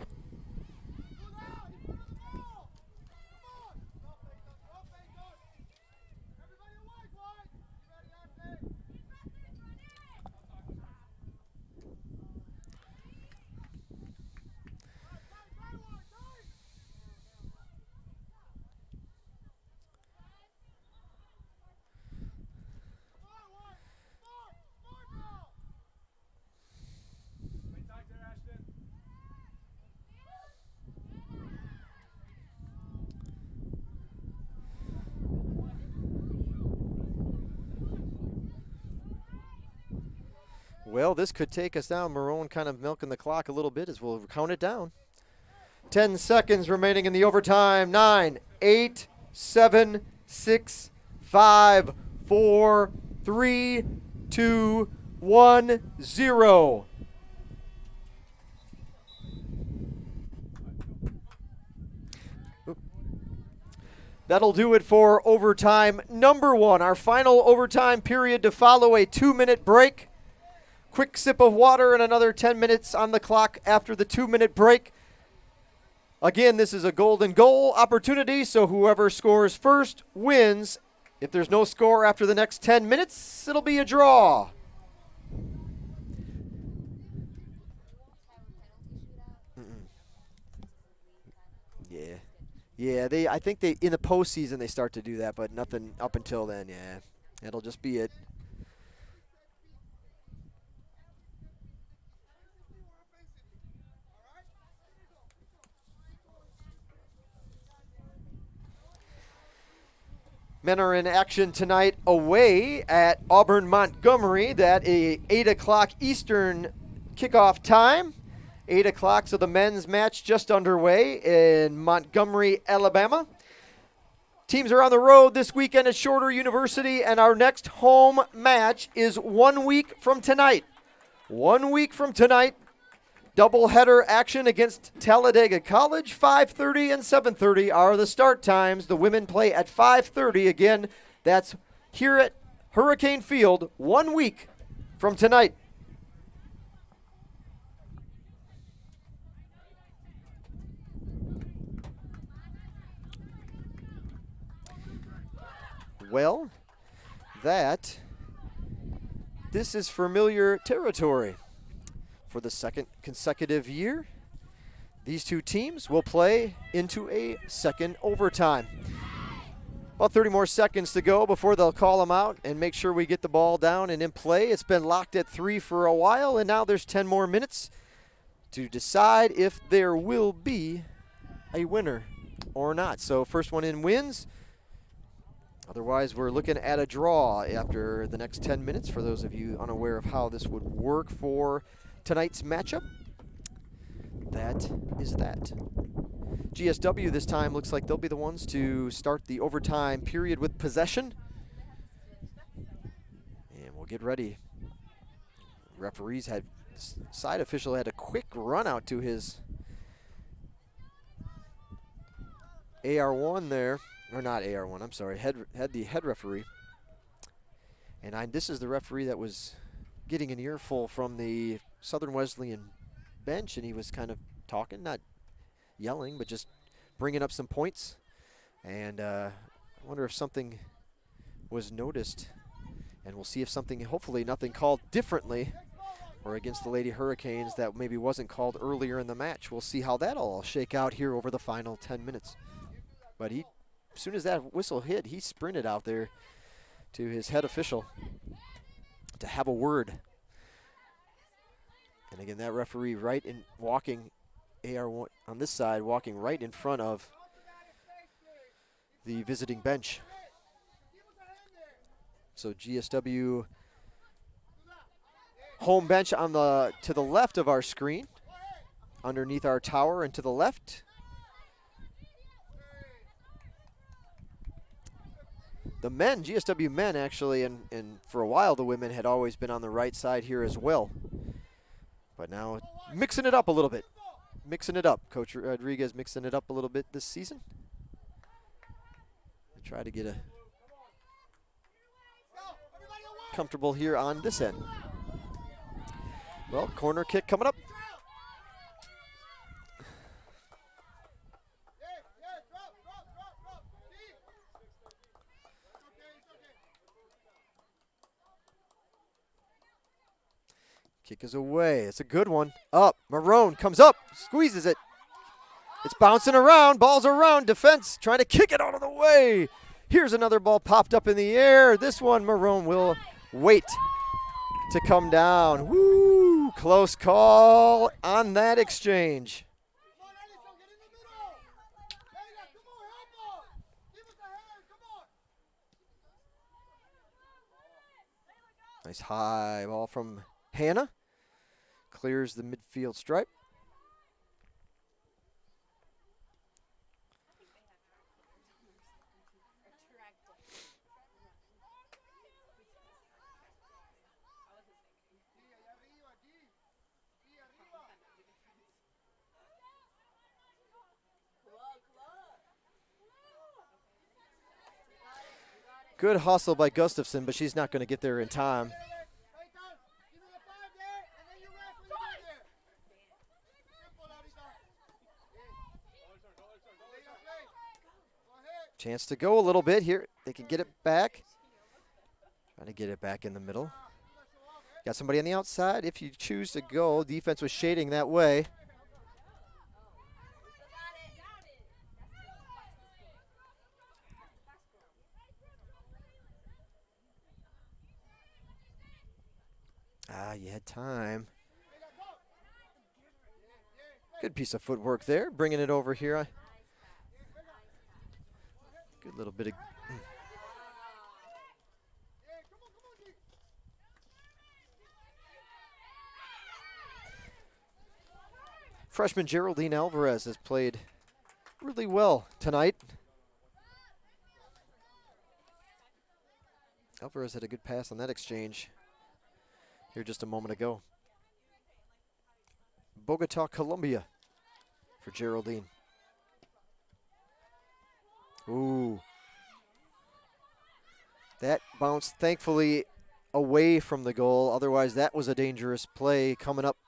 Well, this could take us down. MARRONE kind of milking the clock a little bit as we'll count it down. 10 seconds remaining in the overtime. 9, 8, 7, 6, 5, 4, 3, 2, 1, 0. That'll do it for overtime number 1. Our final overtime period to follow, a 2-minute break. Quick sip of water and another 10 minutes on the clock after the 2-minute break. Again, this is a golden goal opportunity, so whoever scores first wins. If there's no score after the next 10 minutes, it'll be a draw. Yeah, I think they in the postseason they start to do that, but nothing up until then. Yeah, it'll just be it. Men are in action tonight away at Auburn Montgomery. That a 8 o'clock Eastern kickoff time. 8 o'clock, so the men's match just underway in Montgomery, Alabama. Teams are on the road this weekend at Shorter University, and our next home match is 1 week from tonight. 1 week from tonight, doubleheader action against Talladega College. 5:30 and 7:30 are the start times. The women play at 5:30. Again, that's here at Hurricane Field 1 week from tonight. Well, this is familiar territory. For the second consecutive year, these two teams will play into a second overtime. About 30 more seconds to go before they'll call them out and make sure we get the ball down and in play. It's been locked at 3 for a while, and now there's 10 more minutes to decide if there will be a winner or not. So first one in wins. Otherwise, we're looking at a draw after the next 10 minutes for those of you unaware of how this would work for tonight's matchup. That is that. GSW this time looks like they'll be the ones to start the overtime period with possession. And we'll get ready. Side official had a quick run out to his AR1 there. Or not AR1, I'm sorry, had the head referee. And this is the referee that was getting an earful from the Southern Wesleyan bench, and he was kind of talking, not yelling, but just bringing up some points. And I wonder if something was noticed. And we'll see if something, hopefully nothing called differently or against the Lady Hurricanes that maybe wasn't called earlier in the match. We'll see how that'll all shake out here over the final 10 minutes. But as soon as that whistle hit, he sprinted out there to his head official to have a word. And again, that referee walking AR1 on this side, walking right in front of the visiting bench. So GSW home bench to the left of our screen, underneath our tower and to the left. The men, GSW men actually, and for a while the women had always been on the right side here as well. But now mixing it up a little bit. Mixing it up. Coach Rodriguez mixing it up a little bit this season. Try to get a comfortable here on this end. Well, corner kick coming up. Kick is away. It's a good one. Up. Marrone comes up. Squeezes it. It's bouncing around. Ball's around. Defense trying to kick it out of the way. Here's another ball popped up in the air. This one, Marrone will wait to come down. Woo! Close call on that exchange. Nice high ball from Hannah. Clears the midfield stripe. Good hustle by Gustafson, but she's not going to get there in time. Chance to go a little bit here. They can get it back. Trying to get it back in the middle. Got somebody on the outside. If you choose to go, defense was shading that way. You had time. Good piece of footwork there, bringing it over here. Good little bit of... Freshman Geraldine Alvarez has played really well tonight. Alvarez had a good pass on that exchange here just a moment ago. Bogota, Colombia for Geraldine. Ooh. That bounced thankfully away from the goal. Otherwise, that was a dangerous play coming up.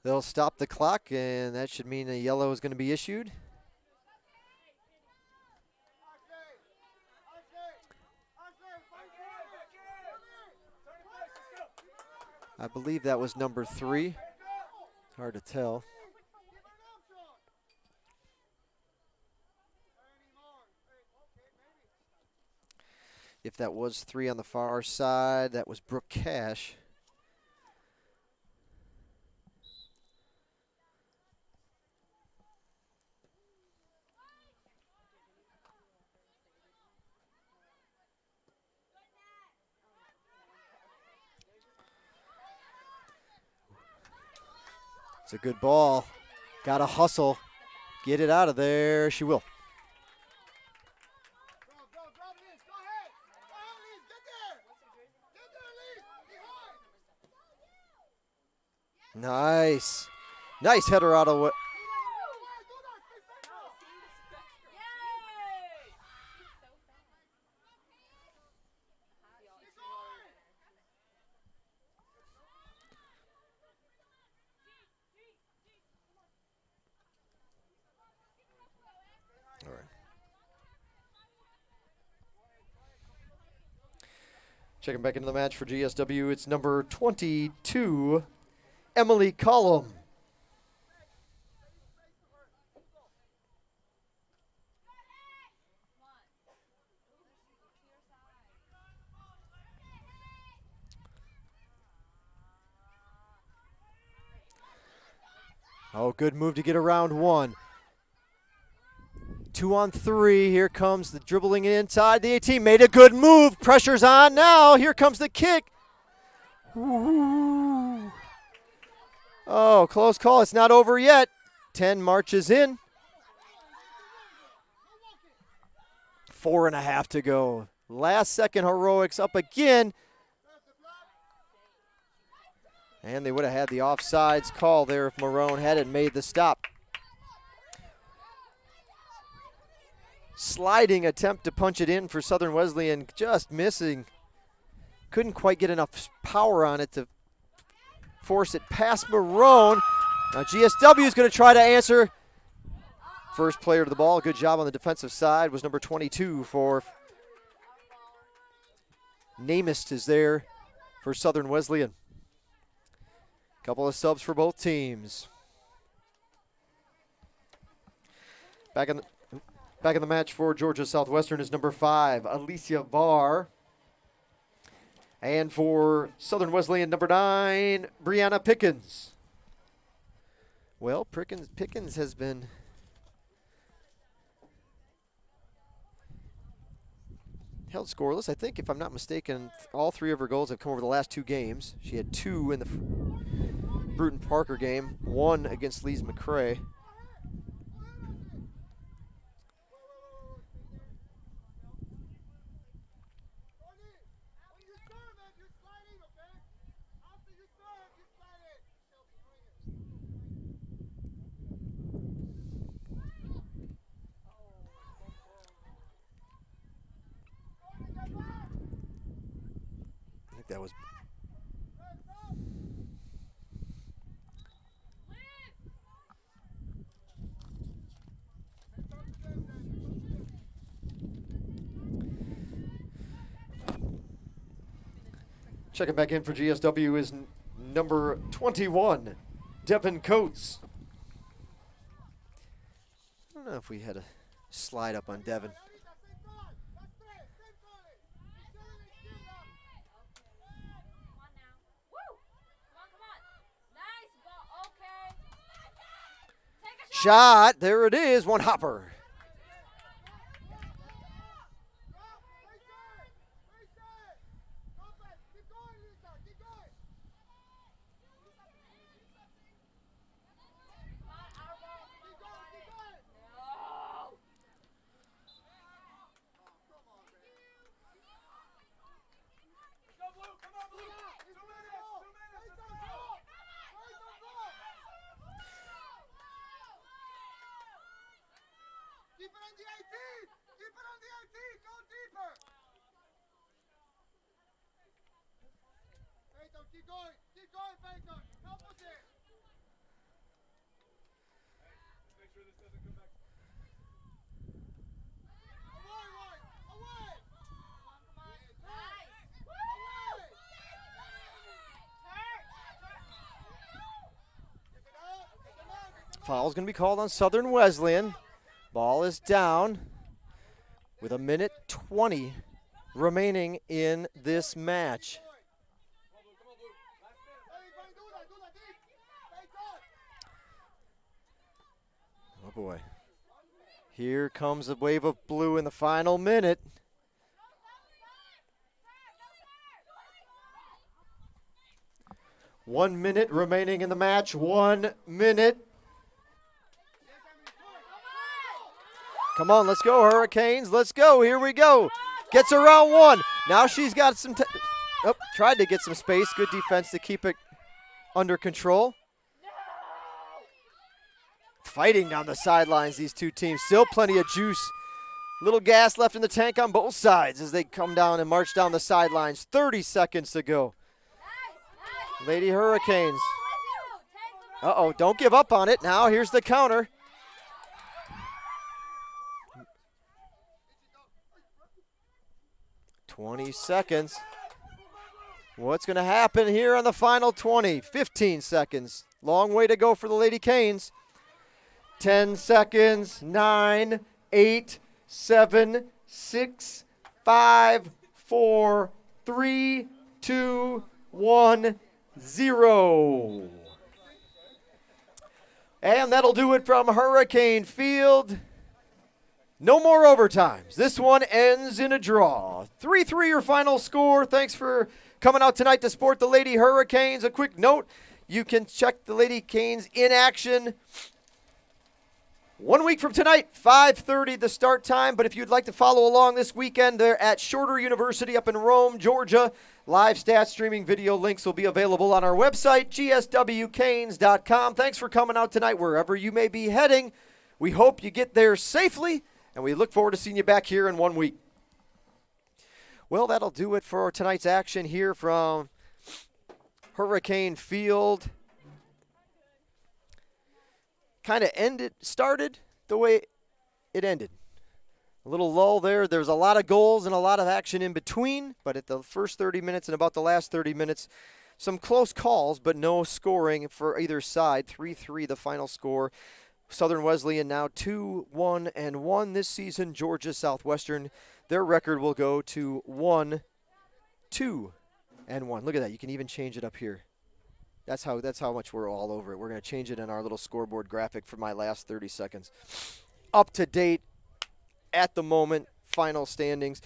They'll stop the clock, and that should mean a yellow is going to be issued. I believe that was number 3. Hard to tell. If that was 3 on the far side, that was Brooke Cash. It's a good ball. Got to hustle. Get it out of there. She will. Nice. Nice header out of it. All right. Checking back into the match for GSW. It's number 22. Emily Collum. Oh, good move to get around 1. 2 on 3. Here comes the dribbling inside the 18. Made a good move. Pressure's on now. Here comes the kick. Ooh. Oh, close call. It's not over yet. 10 marches in. 4.5 to go. Last second heroics up again. And they would have had the offsides call there if Marrone hadn't made the stop. Sliding attempt to punch it in for Southern Wesleyan, just missing. Couldn't quite get enough power on it to force it past Marrone. Now GSW is going to try to answer. First player to the ball, good job on the defensive side, was number 22 for Namist is there for Southern Wesleyan. Couple of subs for both teams. Back in the match for Georgia Southwestern is number 5, Alicia Barr. And for Southern Wesleyan, number 9, Brianna Pickens. Well, Pickens has been held scoreless. I think, if I'm not mistaken, all 3 of her goals have come over the last 2 games. She had 2 in the Bruton Parker game, 1 against Lees McCrae. I think that was checking back in for GSW is number 21, Devin Coates. I don't know if we had a slide up on Devin. Shot, there it is, one hopper. Keep it on the 18! Keep it on the 18! Go deeper! Payton, keep going! Keep going, Payton! Help us here! Hey, make sure this doesn't come back. Away, Roy! Away! Come on, nice! Away! Foul's going to be called on Southern Wesleyan. Ball is down with 1:20 remaining in this match. Oh boy. Here comes a wave of blue in the final minute. One minute remaining in the match. 1 minute. Come on, let's go, Hurricanes. Let's go. Here we go. Gets around 1. Now she's got some tried to get some space. Good defense to keep it under control. Fighting down the sidelines, these two teams. Still plenty of juice. Little gas left in the tank on both sides as they come down and march down the sidelines. 30 seconds to go. Lady Hurricanes. Uh-oh, don't give up on it. Now here's the counter. 20 seconds. What's going to happen here on the final 20? 15 seconds. Long way to go for the Lady Canes. 10 seconds. 9, 8, 7, 6, 5, 4, 3, 2, 1, 0. And that'll do it from Hurricane Field. No more overtimes. This one ends in a draw. 3-3 your final score. Thanks for coming out tonight to support the Lady Hurricanes. A quick note, you can check the Lady Canes in action 1 week from tonight, 5:30 the start time. But if you'd like to follow along this weekend, they're at Shorter University up in Rome, Georgia. Live stat streaming video links will be available on our website, gswcanes.com. Thanks for coming out tonight wherever you may be heading. We hope you get there safely, and we look forward to seeing you back here in 1 week. Well, that'll do it for tonight's action here from Hurricane Field. Kind of started the way it ended. A little lull there. There's a lot of goals and a lot of action in between, but at the first 30 minutes and about the last 30 minutes, some close calls, but no scoring for either side. 3-3 the final score. Southern Wesleyan now 2-1-1 this season. Georgia Southwestern, their record will go to 1-2-1. Look at that. You can even change it up here. That's how much we're all over it. We're going to change it in our little scoreboard graphic for my last 30 seconds. Up to date at the moment, final standings,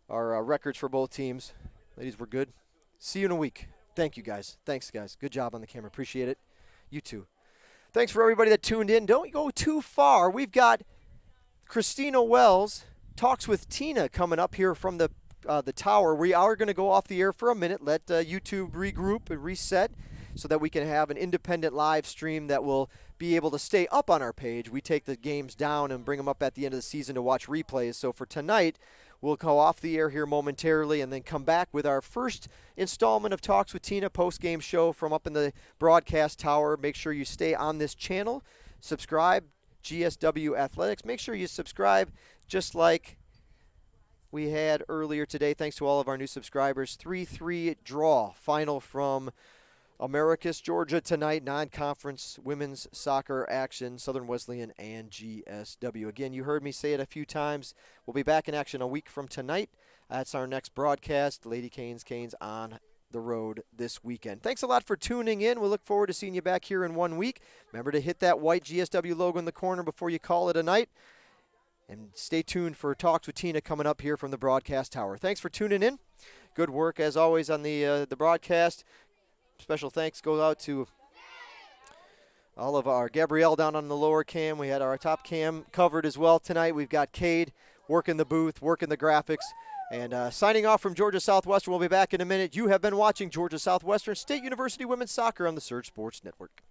our records for both teams. Ladies, we're good. See you in a week. Thank you, guys. Thanks, guys. Good job on the camera. Appreciate it. You too. Thanks for everybody that tuned in. Don't go too far. We've got Christina Wells Talks with Tina coming up here from the tower. We are going to go off the air for a minute, let YouTube regroup and reset so that we can have an independent live stream that will be able to stay up on our page. We take the games down and bring them up at the end of the season to watch replays. So for tonight, we'll go off the air here momentarily and then come back with our first installment of Talks with Tina post-game show from up in the broadcast tower. Make sure you stay on this channel. Subscribe, GSW Athletics. Make sure you subscribe just like we had earlier today. Thanks to all of our new subscribers. 3-3 draw final from Americus, Georgia tonight. Non-conference women's soccer action, Southern Wesleyan and GSW. Again, you heard me say it a few times. We'll be back in action a week from tonight. That's our next broadcast. Lady Canes on the road this weekend. Thanks a lot for tuning in. We look forward to seeing you back here in 1 week. Remember to hit that white GSW logo in the corner before you call it a night. And stay tuned for Talks with Tina coming up here from the broadcast tower. Thanks for tuning in. Good work, as always, on the broadcast. Special thanks goes out to all of our Gabrielle down on the lower cam. We had our top cam covered as well tonight. We've got Cade working the booth, working the graphics. And signing off from Georgia Southwestern. We'll be back in a minute. You have been watching Georgia Southwestern State University Women's Soccer on the Surge Sports Network.